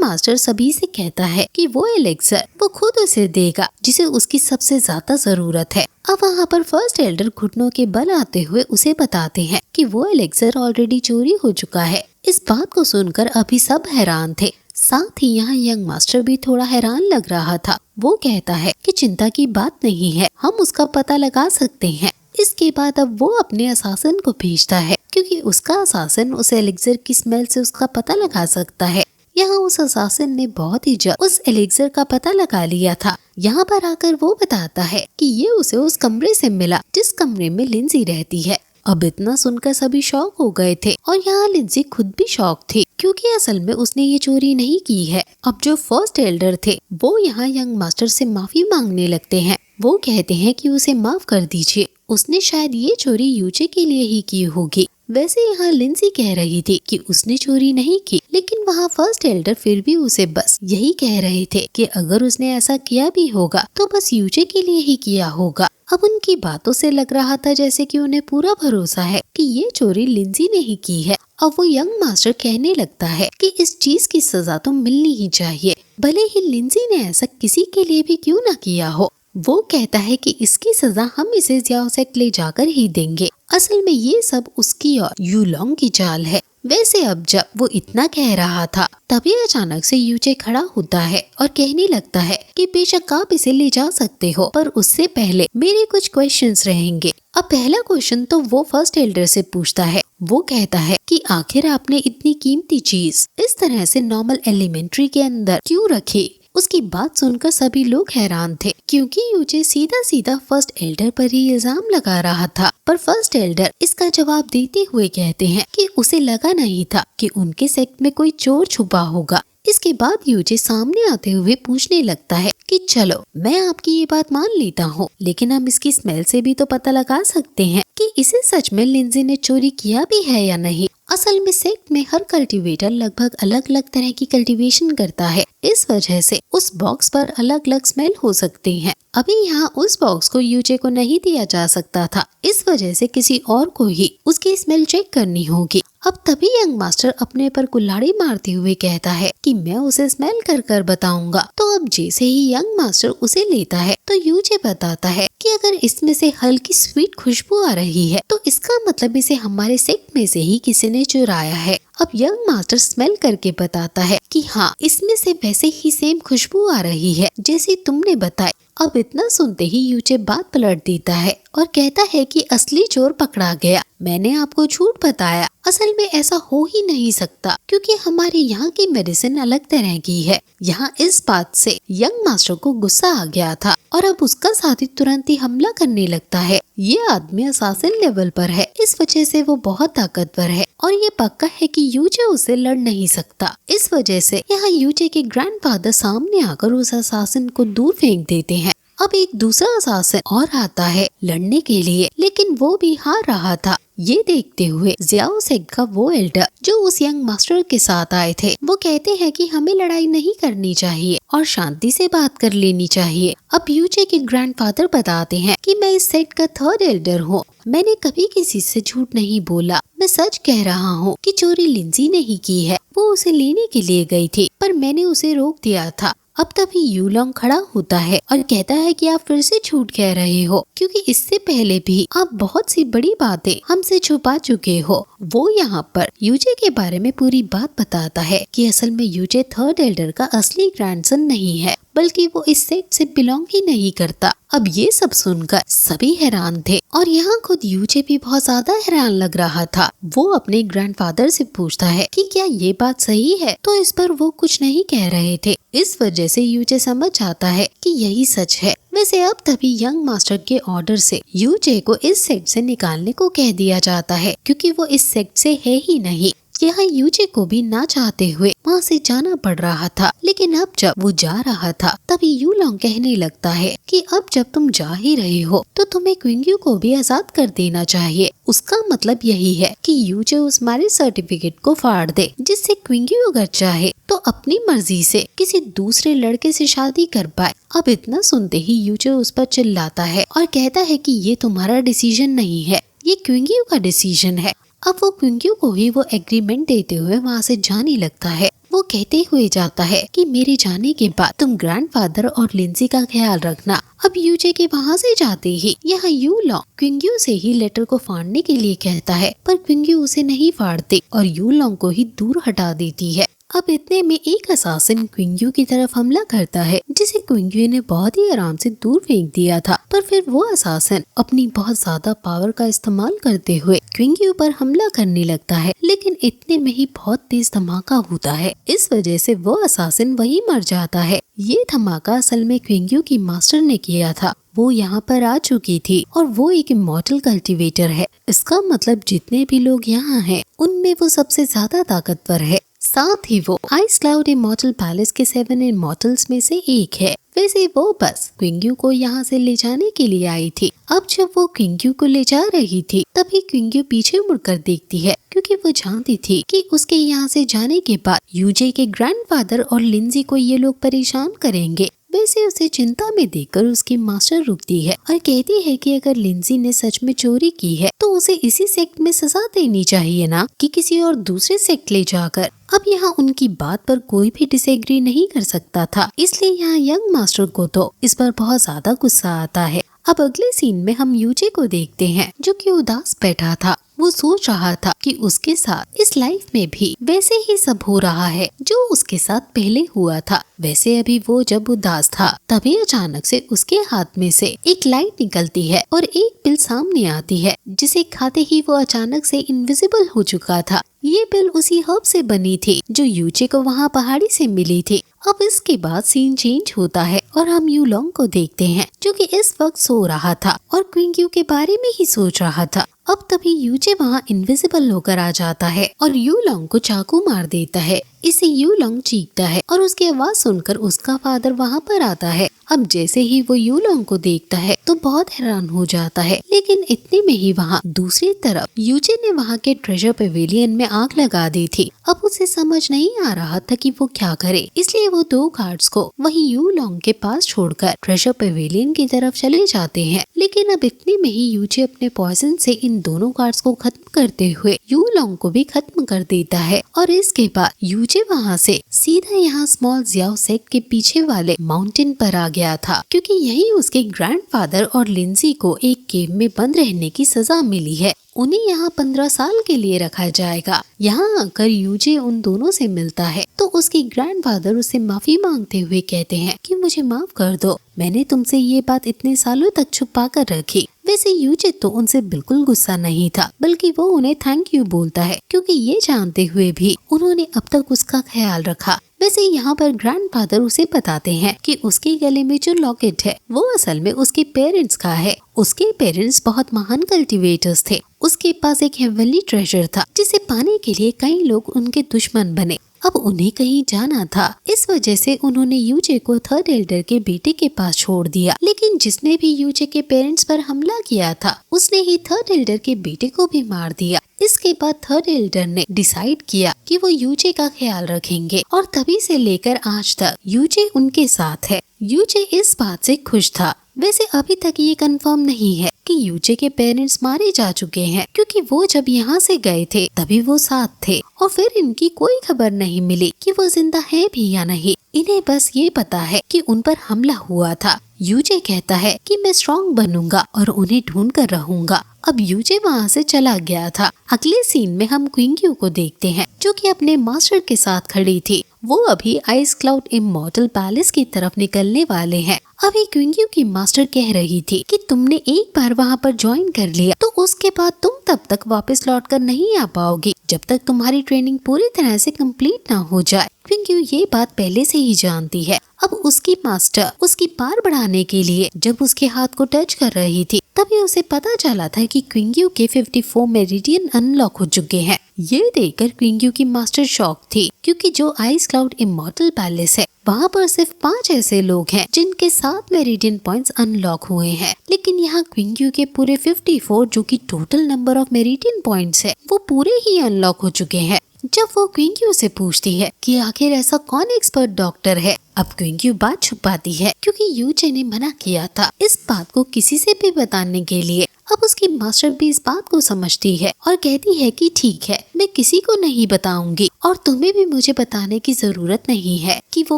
मास्टर सभी से कहता है कि वो एलिक्सर वो खुद उसे देगा जिसे उसकी सबसे ज्यादा जरूरत है। अब वहाँ पर फर्स्ट एल्डर घुटनों के बल आते हुए उसे बताते हैं कि वो एलिक्सर ऑलरेडी चोरी हो चुका है। इस बात को सुनकर अभी सब हैरान थे, साथ ही यहाँ यंग मास्टर भी थोड़ा हैरान लग रहा था। वो कहता है कि चिंता की बात नहीं है, हम उसका पता लगा सकते हैं। इसके बाद अब वो अपने असासिन को भेजता है क्योंकि उसका असासिन उस एलिक्सर की स्मेल से उसका पता लगा सकता है। यहाँ उस असासिन ने बहुत ही जल्द उस एलिक्सर का पता लगा लिया था। यहाँ पर आकर वो बताता है कि ये उसे उस कमरे से मिला जिस कमरे में लिंजी रहती है। अब इतना सुनकर सभी शॉक हो गए थे और यहाँ लिंजी खुद भी शॉक थी क्योंकि असल में उसने ये चोरी नहीं की है। अब जो फर्स्ट एल्डर थे वो यहाँ यंग मास्टर से माफी मांगने लगते हैं। वो कहते हैं कि उसे माफ कर दीजिए, उसने शायद ये चोरी यूजे के लिए ही की होगी। वैसे यहाँ लिंजी कह रही थी कि उसने चोरी नहीं की, लेकिन वहाँ फर्स्ट एल्डर फिर भी उसे बस यही कह रहे थे कि अगर उसने ऐसा किया भी होगा तो बस यूजे के लिए ही किया होगा। अब उनकी बातों से लग रहा था जैसे कि उन्हें पूरा भरोसा है कि ये चोरी लिंजी ने ही की है। अब वो यंग मास्टर कहने लगता है कि इस चीज की सजा तो मिलनी ही चाहिए, भले ही लिंजी ने ऐसा किसी के लिए भी क्यों ना किया हो। वो कहता है कि इसकी सजा हम इसे ज़ियाओसेक ले जाकर ही देंगे। असल में ये सब उसकी और यूलोंग की चाल है। वैसे अब जब वो इतना कह रहा था तभी अचानक से यूचे खड़ा होता है और कहने लगता है कि बेशक आप इसे ले जा सकते हो, पर उससे पहले मेरे कुछ क्वेश्चंस रहेंगे। अब पहला क्वेश्चन तो वो फर्स्ट एल्डर से पूछता है। वो कहता है कि आखिर आपने इतनी कीमती चीज इस तरह से नॉर्मल एलिमेंट्री के अंदर क्यों रखी। उसकी बात सुनकर सभी लोग हैरान थे क्योंकि यूचे सीधा सीधा फर्स्ट एल्डर पर ही इल्जाम लगा रहा था, पर फर्स्ट एल्डर इसका जवाब देते हुए कहते हैं कि उसे लगा नहीं था कि उनके सेक्ट में कोई चोर छुपा होगा। इसके बाद यूचे सामने आते हुए पूछने लगता है कि चलो मैं आपकी ये बात मान लेता हूँ, लेकिन हम इसकी स्मेल से भी तो पता लगा सकते हैं कि इसे सच में लिंजी ने चोरी किया भी है या नहीं। असल में सेक्ट में हर कल्टीवेटर लगभग अलग अलग तरह की कल्टीवेशन करता है, इस वजह से उस बॉक्स पर अलग अलग स्मेल हो सकते हैं। अभी यहाँ उस बॉक्स को यूचे को नहीं दिया जा सकता था, इस वजह से किसी और को ही उसकी स्मेल चेक करनी होगी। अब तभी यंग मास्टर अपने पर कुल्हाड़ी मारते हुए कहता है कि मैं उसे स्मेल कर कर बताऊंगा। तो अब जैसे ही यंग मास्टर उसे लेता है तो यूचे बताता है कि अगर इसमें से हल्की स्वीट खुशबू आ रही है तो इसका मतलब इसे हमारे सेक्ट में से ही किसी ने चुराया है। अब यंग मास्टर स्मेल करके बताता है कि हाँ, इसमें से वैसे ही सेम खुशबू आ रही है जैसी तुमने बताई। अब इतना सुनते ही यूचे बात पलट देता है और कहता है कि असली चोर पकड़ा गया, मैंने आपको झूठ बताया। असल में ऐसा हो ही नहीं सकता क्योंकि हमारे यहाँ की मेडिसिन अलग तरह की है। यहाँ इस बात से यंग मास्टर को गुस्सा आ गया था और अब उसका साथी तुरंत ही हमला करने लगता है। ये आदमी असासिन लेवल पर है, इस वजह से वो बहुत ताकतवर है और ये पक्का है कि यूचे उससे लड़ नहीं सकता। इस वजह से यहाँ यूचे के ग्रैंडफादर सामने आकर उस असासिन को दूर फेंक देते हैं। अब एक दूसरा असासिन और आता है लड़ने के लिए, लेकिन वो भी हार रहा था। ये देखते हुए ज़ियाओसेक का वो एल्डर जो उस यंग मास्टर के साथ आए थे वो कहते हैं कि हमें लड़ाई नहीं करनी चाहिए और शांति से बात कर लेनी चाहिए। अब यूचे के ग्रैंडफादर बताते हैं कि मैं इस सेक्ट का थर्ड एल्डर हूँ, मैंने कभी किसी से झूठ नहीं बोला, मैं सच कह रहा हूँ कि चोरी लिंजी ने ही की है। वो उसे लेने के लिए गई थी पर मैंने उसे रोक दिया था। अब तभी यूलोंग खड़ा होता है और कहता है कि आप फिर से झूठ कह रहे हो क्योंकि इससे पहले भी आप बहुत सी बड़ी बातें हमसे छुपा चुके हो। वो यहाँ पर यूचे के बारे में पूरी बात बताता है कि असल में यूचे थर्ड एल्डर का असली ग्रैंडसन नहीं है, बल्कि वो इस सेक्ट से बिलोंग ही नहीं करता। अब ये सब सुनकर सभी हैरान थे और यहाँ खुद यूचे भी बहुत ज्यादा हैरान लग रहा था। वो अपने ग्रैंडफादर से पूछता है कि क्या ये बात सही है, तो इस पर वो कुछ नहीं कह रहे थे। इस वजह से यूचे समझ जाता है कि यही सच है। वैसे अब तभी यंग मास्टर के ऑर्डर से यूचे को इस सेक्ट से निकालने को कह दिया जाता है क्योंकि वो इस सेक्ट से है ही नहीं। यहाँ यूजे को भी ना चाहते हुए वहाँ से जाना पड़ रहा था, लेकिन अब जब वो जा रहा था तभी यूलोंग कहने लगता है कि अब जब तुम जा ही रहे हो तो तुम्हें क्विंग्यू को भी आजाद कर देना चाहिए। उसका मतलब यही है कि यूजे उस मैरिज सर्टिफिकेट को फाड़ दे, जिससे क्विंग्यू अगर चाहे तो अपनी मर्जी से किसी दूसरे लड़के से शादी कर पाए। अब इतना सुनते ही यूजे उस पर चिल्लाता है और कहता है कि ये तुम्हारा डिसीजन नहीं है, ये क्विंग्यू का डिसीजन है। अब वो क्विंग्यू को ही वो एग्रीमेंट देते हुए वहाँ से जाने लगता है। वो कहते हुए जाता है कि मेरे जाने के बाद तुम ग्रैंडफादर और लिंजी का ख्याल रखना। अब यूजे के वहाँ से जाते ही यहाँ यूलोंग क्विंग्यू से ही लेटर को फाड़ने के लिए कहता है, पर क्विंग्यू उसे नहीं फाड़ती और यूलोंग को ही दूर हटा देती है। अब इतने में एक असासिन क्विंग्यू की तरफ हमला करता है, जिसे क्विंग्यू ने बहुत ही आराम से दूर फेंक दिया था। पर फिर वो असासिन अपनी बहुत ज्यादा पावर का इस्तेमाल करते हुए क्विंग्यू पर हमला करने लगता है, लेकिन इतने में ही बहुत तेज धमाका होता है। इस वजह से वो असासिन वही मर जाता है। ये धमाका असल में क्विंग्यू की मास्टर ने किया था। वो यहाँ पर आ चुकी थी और वो एक इमॉर्टल कल्टीवेटर है। इसका मतलब जितने भी लोग यहाँ हैं उनमें वो सबसे ज्यादा ताकतवर है। साथ ही वो आइस क्लाउड इमॉर्टल पैलेस के 7 इमॉर्टल्स में से एक है। वैसे वो बस क्विंग्यू को यहाँ से ले जाने के लिए आई थी। अब जब वो क्विंग्यू को ले जा रही थी तभी क्विंग्यू पीछे मुड़कर देखती है, क्योंकि वो जानती थी कि उसके यहाँ से जाने के बाद यूजे के ग्रैंडफादर और लिंजी को ये लोग परेशान करेंगे। वैसे उसे चिंता में देखकर उसकी मास्टर रुकती है और कहती है कि अगर लिंजी ने सच में चोरी की है तो उसे इसी सेक्ट में सजा देनी चाहिए ना कि किसी और दूसरे सेक्ट ले जाकर। अब यहाँ उनकी बात पर कोई भी डिसएग्री नहीं कर सकता था, इसलिए यहाँ यंग मास्टर को तो इस पर बहुत ज्यादा गुस्सा आता है। अब अगले सीन में हम यूजे को देखते हैं, जो कि उदास बैठा था। वो सोच रहा था कि उसके साथ इस लाइफ में भी वैसे ही सब हो रहा है जो उसके साथ पहले हुआ था। वैसे अभी वो जब उदास था तभी अचानक से उसके हाथ में से एक लाइट निकलती है और एक पिल सामने आती है, जिसे खाते ही वो अचानक से इनविजिबल हो चुका था। ये पिल उसी हर्ब से बनी थी जो यूजे को वहाँ पहाड़ी से मिली थी। अब इसके बाद सीन चेंज होता है और हम यूलोंग को देखते हैं, जो कि इस वक्त सो रहा था और क्विंग्यू के बारे में ही सोच रहा था। अब तभी यूजे वहाँ इनविजिबल होकर आ जाता है और यूलोंग को चाकू मार देता है। इसे यूलोंग चीखता है और उसकी आवाज सुनकर उसका फादर वहाँ पर आता है। अब जैसे ही वो यूलोंग को देखता है तो बहुत हैरान हो जाता है, लेकिन इतने में ही वहाँ दूसरी तरफ यूजे ने वहाँ के ट्रेजर पेविलियन में आग लगा दी थी। अब उसे समझ नहीं आ रहा था कि वो क्या करे, इसलिए वो 2 गार्ड्स को वहीं यूलोंग के पास छोड़कर ट्रेजर पेविलियन की तरफ चले जाते हैं। लेकिन अब इतने में ही यूजे अपने पॉइजन से इन दोनों गार्ड्स को खत्म करते हुए यूलोंग को भी खत्म कर देता है और इसके बाद यूजे वहाँ से सीधा यहाँ स्मॉल जियाओ सेक्ट के पीछे वाले माउंटेन पर आ गया था, क्योंकि यही उसके ग्रैंडफादर और लिंजी को एक केव में बंद रहने की सजा मिली है। उन्हें यहाँ 15 साल के लिए रखा जाएगा। यहाँ आकर यूजे उन दोनों से मिलता है तो उसके ग्रैंडफादर उसे माफी मांगते हुए कहते हैं कि मुझे माफ कर दो, मैंने तुमसे ये बात इतने सालों तक छुपा कर रखी। वैसे यूजे तो उनसे बिल्कुल गुस्सा नहीं था, बल्कि वो उन्हें थैंक यू बोलता है, क्योंकि ये जानते हुए भी उन्होंने अब तक उसका ख्याल रखा। वैसे यहाँ पर ग्रैंडफादर उसे बताते हैं कि उसके गले में जो लॉकेट है वो असल में उसके पेरेंट्स का है। उसके पेरेंट्स बहुत महान कल्टीवेटर्स थे। उसके पास एक हेवनली ट्रेजर था जिसे पाने के लिए कई लोग उनके दुश्मन बने। अब उन्हें कहीं जाना था, इस वजह से उन्होंने यूजे को थर्ड एल्डर के बेटे के पास छोड़ दिया। लेकिन जिसने भी यूजे के पेरेंट्स पर हमला किया था उसने ही थर्ड एल्डर के बेटे को भी मार दिया। इसके बाद थर्ड एल्डर ने डिसाइड किया कि वो यूजे का ख्याल रखेंगे और तभी से लेकर आज तक यूजे उनके साथ है। यूजे इस बात से खुश था। वैसे अभी तक ये कंफर्म नहीं है कि यूजे के पेरेंट्स मारे जा चुके हैं, क्योंकि वो जब यहाँ से गए थे तभी वो साथ थे और फिर इनकी कोई खबर नहीं मिली कि वो जिंदा है भी या नहीं। इन्हें बस ये पता है कि उन पर हमला हुआ था। यूजे कहता है कि मैं स्ट्रॉन्ग बनूंगा और उन्हें ढूंढ कर रहूंगा। अब यूजे वहाँ से चला गया था। अगले सीन में हम क्विंग्यू को देखते हैं, जो कि अपने मास्टर के साथ खड़ी थी। वो अभी आइस क्लाउड इमॉर्टल पैलेस की तरफ निकलने वाले हैं। अभी क्विंग्यू की मास्टर कह रही थी कि तुमने एक बार वहाँ पर ज्वाइन कर लिया तो उसके बाद तुम तब तक वापस लौट कर नहीं आ पाओगी जब तक तुम्हारी ट्रेनिंग पूरी तरह से कंप्लीट ना हो जाए। क्विंग्यू ये बात पहले से ही जानती है। अब उसकी मास्टर उसकी पावर बढ़ाने के लिए जब उसके हाथ को टच कर रही थी तभी उसे पता चला था कि क्विंग्यू के 54 मेरिडियन अनलॉक हो चुके हैं। ये देखकर क्विंग्यू की मास्टर शॉक थी क्योंकि जो आइस क्लाउड इमॉर्टल पैलेस है वहाँ पर सिर्फ 5 ऐसे लोग हैं जिनके 7 मेरिडियन पॉइंट्स अनलॉक हुए हैं, लेकिन यहाँ क्विंग्यू के पूरे 54 जो कि total number of meridian points है वो पूरे ही अनलॉक हो चुके हैं। जब वो क्विंग्यू से पूछती है कि आखिर ऐसा कौन एक्सपर्ट डॉक्टर है, अब क्विंग्यू बात छुपाती है क्योंकि यूचे ने मना किया था इस बात को किसी से भी बताने के लिए। अब उसकी मास्टर भी इस बात को समझती है और कहती है कि ठीक है, मैं किसी को नहीं बताऊंगी और तुम्हें भी मुझे बताने की जरूरत नहीं है कि वो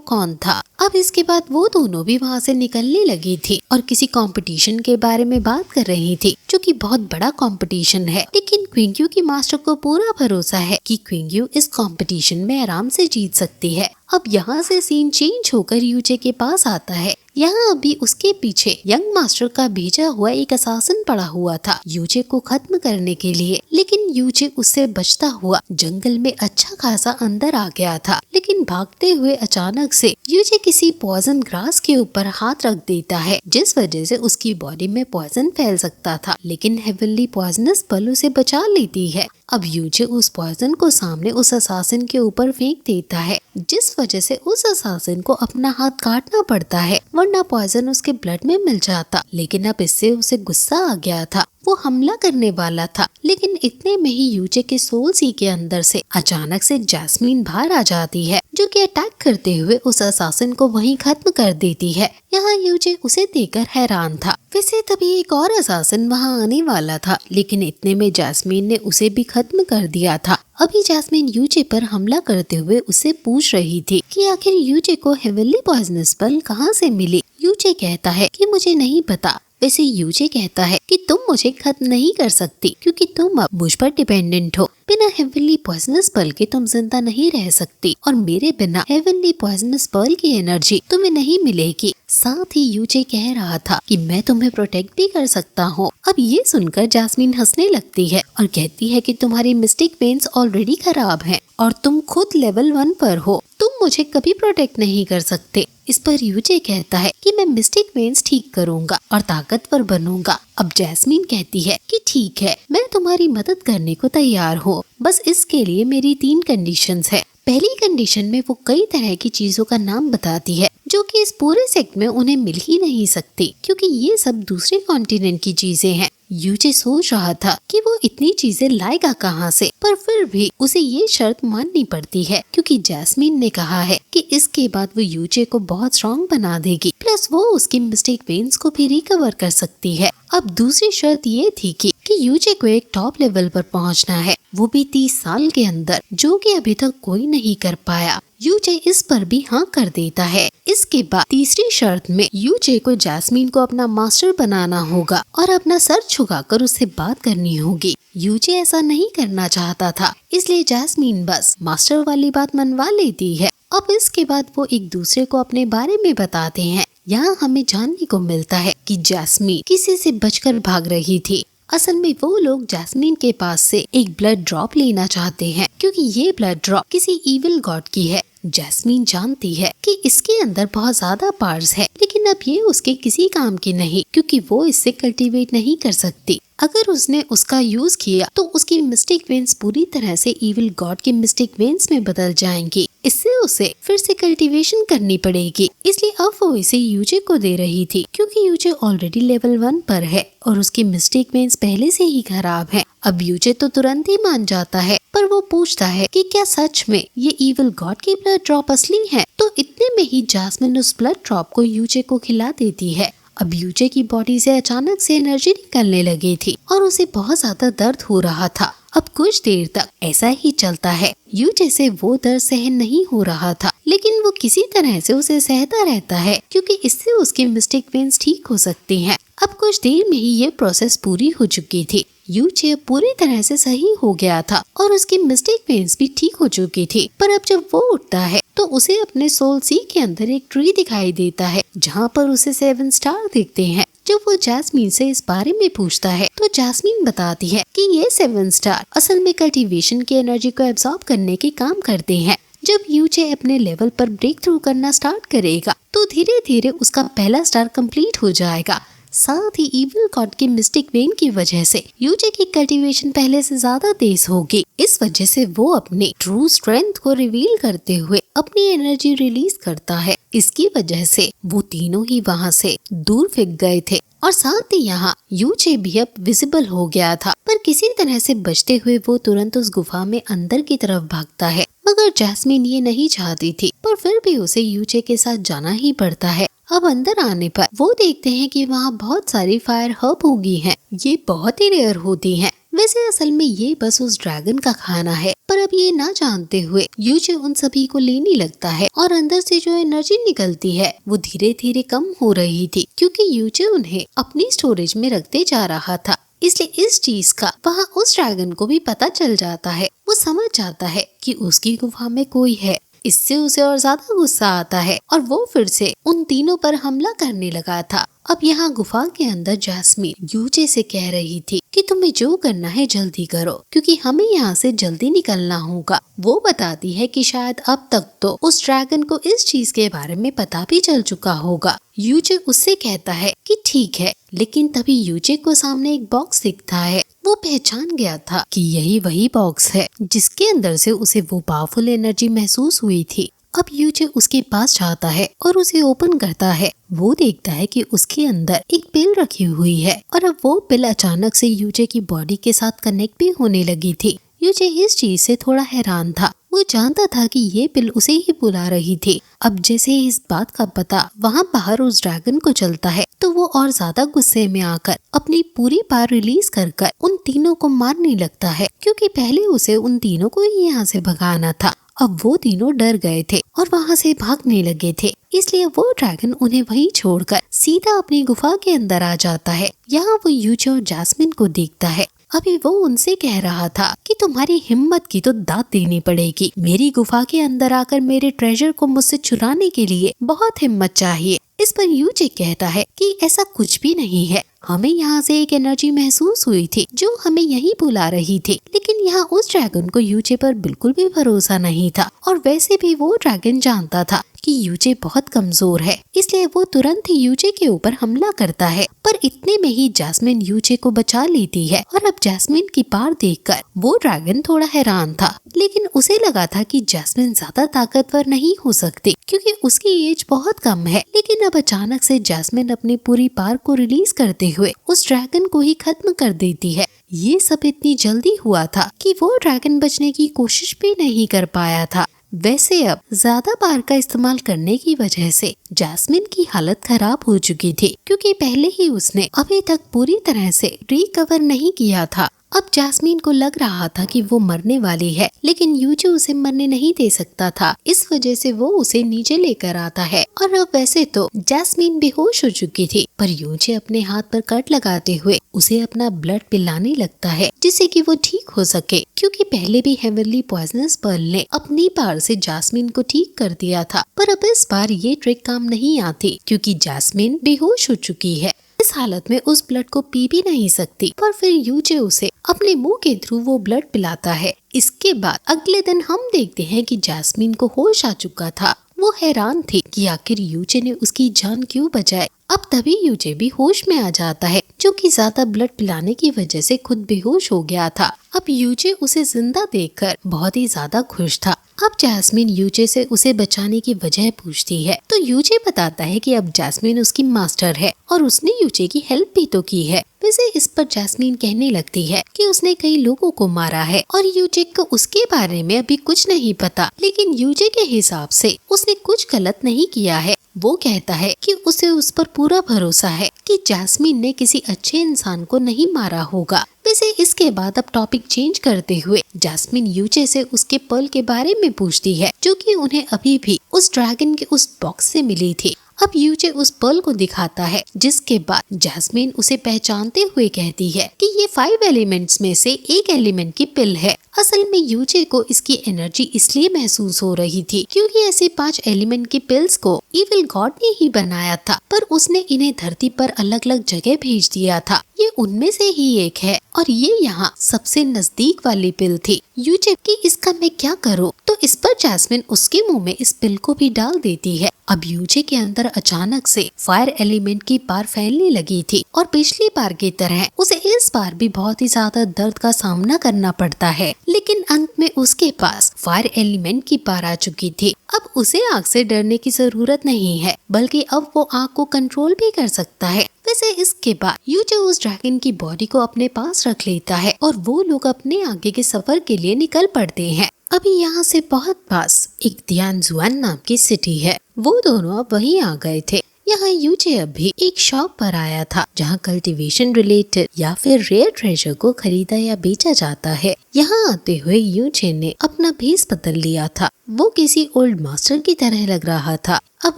कौन था। अब इसके बाद वो दोनों भी वहाँ से निकलने लगी थी और किसी कंपटीशन के बारे में बात कर रही थी जो कि बहुत बड़ा कंपटीशन है, लेकिन क्विंग्यू की मास्टर को पूरा भरोसा है कि क्विंग्यू इस कंपटीशन में आराम से जीत सकती है। अब यहाँ से सीन चेंज होकर यूचे के पास आता है। यहाँ अभी उसके पीछे यंग मास्टर का भेजा हुआ एक असासिन पड़ा हुआ था यूचे को खत्म करने के लिए, लेकिन यूचे उससे बचता हुआ जंगल में अच्छा खासा अंदर आ गया था। लेकिन भागते हुए अचानक से यूचे किसी पॉइजन ग्रास के ऊपर हाथ रख देता है जिस वजह से उसकी बॉडी में पॉइजन फैल सकता था, लेकिन हेवनली पॉइजनस बल उसे बचा लेती है। अब यूचे उस पॉइजन को सामने उस असासिन के ऊपर फेंक देता है जिस वजह से उस असासिन को अपना हाथ काटना पड़ता है वरना पॉइजन उसके ब्लड में मिल जाता। लेकिन अब इससे उसे गुस्सा आ गया था, वो हमला करने वाला था, लेकिन इतने में ही यूचे के सोल सी के अंदर से अचानक से जैस्मीन बाहर आ जाती है जो कि अटैक करते हुए उस असासिन को वहीं खत्म कर देती है। यहाँ यूचे उसे देखकर हैरान था। वैसे तभी एक और असासिन वहाँ आने वाला था, लेकिन इतने में जैस्मीन ने उसे भी खत्म कर दिया था। अभी जैस्मीन यूचे पर हमला करते हुए उससे पूछ रही थी कि आखिर यूचे को हेवनली पॉइजनस बल कहाँ से मिली। यूचे कहता है कि मुझे नहीं पता। वैसे यूचे कहता है कि तुम मुझे खत्म नहीं कर सकती क्योंकि तुम अब मुझ पर डिपेंडेंट हो। बिना हेवनली पॉइजनस बल के तुम जिंदा नहीं रह सकती और मेरे बिना हेवनली पॉइजनस बल की एनर्जी तुम्हें नहीं मिलेगी। साथ ही यूचे कह रहा था कि मैं तुम्हें प्रोटेक्ट भी कर सकता हूँ। अब ये सुनकर जैस्मीन हंसने लगती है और कहती है कि तुम्हारी मिस्टिक वेन्स ऑलरेडी खराब हैं और तुम खुद लेवल 1 पर हो, तुम मुझे कभी प्रोटेक्ट नहीं कर सकते। इस पर यूचे कहता है कि मैं मिस्टिक वेन्स ठीक करूंगा और ताकतवर बनूंगा। अब जैस्मीन कहती है कि ठीक है, मैं तुम्हारी मदद करने को तैयार हूँ, बस इसके लिए मेरी 3 कंडीशंस है। पहली कंडीशन में वो कई तरह की चीजों का नाम बताती है जो कि इस पूरे सेट में उन्हें मिल ही नहीं सकती क्योंकि ये सब दूसरे कॉन्टिनेंट की चीजें हैं। यूचे सोच रहा था कि वो इतनी चीजें लाएगा कहाँ से, पर फिर भी उसे ये शर्त माननी पड़ती है क्योंकि जैस्मीन ने कहा है कि इसके बाद वो यूचे को बहुत स्ट्रॉन्ग बना देगी, प्लस वो उसकी मिस्टेक वेन्स को भी रिकवर कर सकती है। अब दूसरी शर्त ये थी कि यूचे को एक टॉप लेवल पर पहुंचना है, वो भी 30 साल के अंदर, जो कि अभी तक कोई नहीं कर पाया। यूचे इस पर भी हाँ कर देता है। इसके बाद तीसरी शर्त में यूचे को जैस्मीन को अपना मास्टर बनाना होगा और अपना सर झुकाकर उससे बात करनी होगी। यूचे ऐसा नहीं करना चाहता था, इसलिए जैस्मीन बस मास्टर वाली बात मनवा लेती है। अब इसके बाद वो एक दूसरे को अपने बारे में बताते हैं। यहाँ हमें जानने को मिलता है कि जैस्मीन किसी से बचकर भाग रही थी। असल में वो लोग जैस्मीन के पास से एक ब्लड ड्रॉप लेना चाहते हैं क्योंकि ये ब्लड ड्रॉप किसी इविल गॉड की है। जैस्मीन जानती है कि इसके अंदर बहुत ज्यादा पावर्स है, लेकिन अब ये उसके किसी काम की नहीं क्योंकि वो इससे कल्टीवेट नहीं कर सकती। अगर उसने उसका यूज किया तो उसकी मिस्टिक वेन्स पूरी तरह से इविल गॉड की मिस्टिक वेन्स में बदल जाएंगी। इससे उसे फिर से कल्टीवेशन करनी पड़ेगी, इसलिए अब वो इसे यूजे को दे रही थी क्योंकि यूजे ऑलरेडी लेवल 1 पर है और उसकी मिस्टिक वेन्स पहले से ही खराब है। अब यूजे तो तुरंत ही मान जाता है, पर वो पूछता है कि क्या सच में ये इविल गॉड की ब्लड ड्रॉप असली है। तो इतने में ही जैस्मीन उस ब्लड ड्रॉप को यूजे को खिला देती है। अब यूचे की बॉडी से अचानक से एनर्जी निकलने लगी थी और उसे बहुत ज्यादा दर्द हो रहा था। अब कुछ देर तक ऐसा ही चलता है। यूं जैसे वो दर्द सहन नहीं हो रहा था, लेकिन वो किसी तरह से उसे सहता रहता है क्योंकि इससे उसकी मिस्टेक वेन्स ठीक हो सकती हैं। अब कुछ देर में ही ये प्रोसेस पूरी हो चुकी थी। यूचे पूरी तरह से सही हो गया था और उसकी मिस्टेक वेन्स भी ठीक हो चुकी थी। पर अब जब वो उठता है तो उसे अपने सोल सी के अंदर एक ट्री दिखाई देता है जहाँ पर उसे 7 स्टार दिखते हैं। जब वो जैस्मीन से इस बारे में पूछता है तो जैस्मीन बताती है कि ये 7 स्टार असल में कल्टीवेशन की एनर्जी को एब्जॉर्ब करने के काम करते हैं। जब यूचे अपने लेवल पर ब्रेक थ्रू करना स्टार्ट करेगा तो धीरे धीरे उसका पहला स्टार कंप्लीट हो जाएगा। साथ ही इविल गॉड की मिस्टिक वेन की वजह से यूचे की कल्टीवेशन पहले से ज्यादा तेज होगी। इस वजह से वो अपनी ट्रू स्ट्रेंथ को रिवील करते हुए अपनी एनर्जी रिलीज करता है। इसकी वजह से वो तीनों ही वहाँ से दूर फेंक गए थे और साथ ही यहाँ यूचे भी अब विजिबल हो गया था। पर किसी तरह से बचते हुए वो तुरंत उस गुफा में अंदर की तरफ भागता है। मगर जैस्मीन ये नहीं चाहती थी, पर फिर भी उसे यूचे के साथ जाना ही पड़ता है। अब अंदर आने पर वो देखते हैं कि वहाँ बहुत सारी फायर हर्ब उगी हैं। ये बहुत ही रेयर होती हैं। वैसे असल में ये बस उस ड्रैगन का खाना है, पर अब ये ना जानते हुए यूचे उन सभी को लेने लगता है और अंदर से जो एनर्जी निकलती है वो धीरे धीरे कम हो रही थी क्योंकि यूचे उन्हें अपनी स्टोरेज में रखते जा रहा था। इसलिए इस चीज का वहाँ उस ड्रैगन को भी पता चल जाता है। वो समझ जाता है कि उसकी गुफा में कोई है। इससे उसे और ज्यादा गुस्सा आता है और वो फिर से उन तीनों पर हमला करने लगा था। अब यहाँ गुफा के अंदर जैस्मीन यूचे से कह रही थी कि तुम्हें जो करना है जल्दी करो क्योंकि हमें यहाँ से जल्दी निकलना होगा। वो बताती है कि शायद अब तक तो उस ड्रैगन को इस चीज के बारे में पता भी चल चुका होगा। यूचे उससे कहता है कि ठीक है, लेकिन तभी यूचे को सामने एक बॉक्स दिखता है। वो पहचान गया था कि यही वही बॉक्स है जिसके अंदर से उसे वो पावरफुल एनर्जी महसूस हुई थी। अब यूचे उसके पास जाता है और उसे ओपन करता है। वो देखता है कि उसके अंदर एक पिल रखी हुई है और अब वो पिल अचानक से यूचे की बॉडी के साथ कनेक्ट भी होने लगी थी। यूचे इस चीज से थोड़ा हैरान था। वो जानता था कि ये पिल उसे ही बुला रही थी। अब जैसे इस बात का पता वहाँ बाहर उस ड्रैगन को चलता है तो वो और ज्यादा गुस्से में आकर अपनी पूरी पावर रिलीज कर उन तीनों को मारने लगता है क्योंकि पहले उसे उन तीनों को ही यहाँ से भगाना था। अब वो तीनों डर गए थे और वहाँ से भागने लगे थे। इसलिए वो ड्रैगन उन्हें वहीं छोड़कर सीधा अपनी गुफा के अंदर आ जाता है। यहाँ वो यूचे और जैस्मिन को देखता है। अभी वो उनसे कह रहा था कि तुम्हारी हिम्मत की तो दाद देनी पड़ेगी। मेरी गुफा के अंदर आकर मेरे ट्रेजर को मुझसे चुराने के लिए बहुत हिम्मत चाहिए। इस पर यूचे कहता है कि ऐसा कुछ भी नहीं है। हमें यहाँ से एक एनर्जी महसूस हुई थी जो हमें यहीं बुला रही थी, लेकिन यहाँ उस ड्रैगन को यूचे पर बिल्कुल भी भरोसा नहीं था और वैसे भी वो ड्रैगन जानता था कि यूचे बहुत कमजोर है। इसलिए वो तुरंत ही यूचे के ऊपर हमला करता है। पर इतने में ही जैस्मिन यूचे को बचा लेती है और अब जैस्मिन की पार देखकर वो ड्रैगन थोड़ा हैरान था, लेकिन उसे लगा था कि जैस्मिन ज्यादा ताकतवर नहीं हो सकती क्योंकि उसकी एज बहुत कम है। लेकिन अब अचानक से जैस्मिन अपनी पूरी पावर को रिलीज करते हुए उस ड्रैगन को ही खत्म कर देती है। ये सब इतनी जल्दी हुआ था कि वो ड्रैगन बचने की कोशिश भी नहीं कर पाया था। वैसे अब ज्यादा पावर का इस्तेमाल करने की वजह से जैस्मिन की हालत खराब हो चुकी थी क्योंकि पहले ही उसने अभी तक पूरी तरह से रिकवर नहीं किया था। अब जैस्मिन को लग रहा था कि वो मरने वाली है, लेकिन यूचे उसे मरने नहीं दे सकता था। इस वजह से वो उसे नीचे लेकर आता है और अब वैसे तो जैस्मिन बेहोश हो चुकी थी, पर यूचे अपने हाथ पर कट लगाते हुए उसे अपना ब्लड पिलाने लगता है जिससे कि वो ठीक हो सके, क्योंकि पहले भी हेवनली पॉइजनस पर्ल ने अपनी पावर से जैस्मिन को ठीक कर दिया था। पर अब इस बार ये ट्रिक काम नहीं आती क्योंकि जैस्मिन बेहोश हो चुकी है। इस हालत में उस ब्लड को पी भी नहीं सकती, पर फिर यूचे उसे अपने मुंह के थ्रू वो ब्लड पिलाता है। इसके बाद अगले दिन हम देखते हैं कि जैस्मिन को होश आ चुका था। वो हैरान थी कि आखिर यूचे ने उसकी जान क्यों बचाई। अब तभी यूचे भी होश में आ जाता है, जो कि ज्यादा ब्लड पिलाने की वजह से खुद बेहोश हो गया था। अब यूचे उसे जिंदा देखकर बहुत ही ज्यादा खुश था। अब जैस्मिन यूचे से उसे बचाने की वजह पूछती है तो यूचे बताता है कि अब जैस्मिन उसकी मास्टर है और उसने यूचे की हेल्प भी तो की है। वैसे इस पर जैस्मिन कहने लगती है कि उसने कई लोगों को मारा है और यूचे को उसके बारे में अभी कुछ नहीं पता, लेकिन यूचे के हिसाब से उसने कुछ गलत नहीं किया है। वो कहता है कि उसे उस पर पूरा भरोसा है कि जैस्मिन ने किसी अच्छे इंसान को नहीं मारा होगा। वैसे इसके बाद अब टॉपिक चेंज करते हुए जैस्मिन यूचे से उसके पर्ल के बारे में पूछती है, जो कि उन्हें अभी भी उस ड्रैगन के उस बॉक्स से मिली थी। अब यूचे उस पर्ल को दिखाता है, जिसके बाद जैस्मिन उसे पहचानते हुए कहती है कि ये 5 एलिमेंट्स में से एक एलिमेंट की पिल है। असल में यूचे को इसकी एनर्जी इसलिए महसूस हो रही थी क्योंकि ऐसे 5 एलिमेंट की पिल्स को इविल गॉड ने ही बनाया था, पर उसने इन्हें धरती पर अलग अलग जगह भेज दिया था। ये उनमें से ही एक है और ये यहाँ सबसे नजदीक वाली पिल थी। यूचे कि इसका मैं क्या करूँ, तो इस पर जैस्मिन उसके मुंह में इस पिल को भी डाल देती है। अब यूचे के अंदर अचानक से फायर एलिमेंट की पार फैलने लगी थी और पिछली बार की तरह उसे इस बार भी बहुत ही ज्यादा दर्द का सामना करना पड़ता है, लेकिन अंत में उसके पास फायर एलिमेंट की पार आ चुकी थी। अब उसे आग से डरने की जरूरत नहीं है, बल्कि अब वो आग को कंट्रोल भी कर सकता है। वैसे इसके बाद यूचे उस ड्रैगन की बॉडी को अपने पास रख लेता है और वो लोग अपने आगे के सफर के लिए निकल पड़ते हैं। अभी यहाँ से बहुत पास एक तियानजुआन नाम की सिटी है। वो दोनों अब वहीं आ गए थे। यहाँ यूचे अभी एक शॉप पर आया था जहाँ कल्टीवेशन रिलेटेड या फिर रेयर ट्रेजर को खरीदा या बेचा जाता है। यहाँ आते हुए यूचे ने अपना भेस बदल लिया था। वो किसी ओल्ड मास्टर की तरह लग रहा था। अब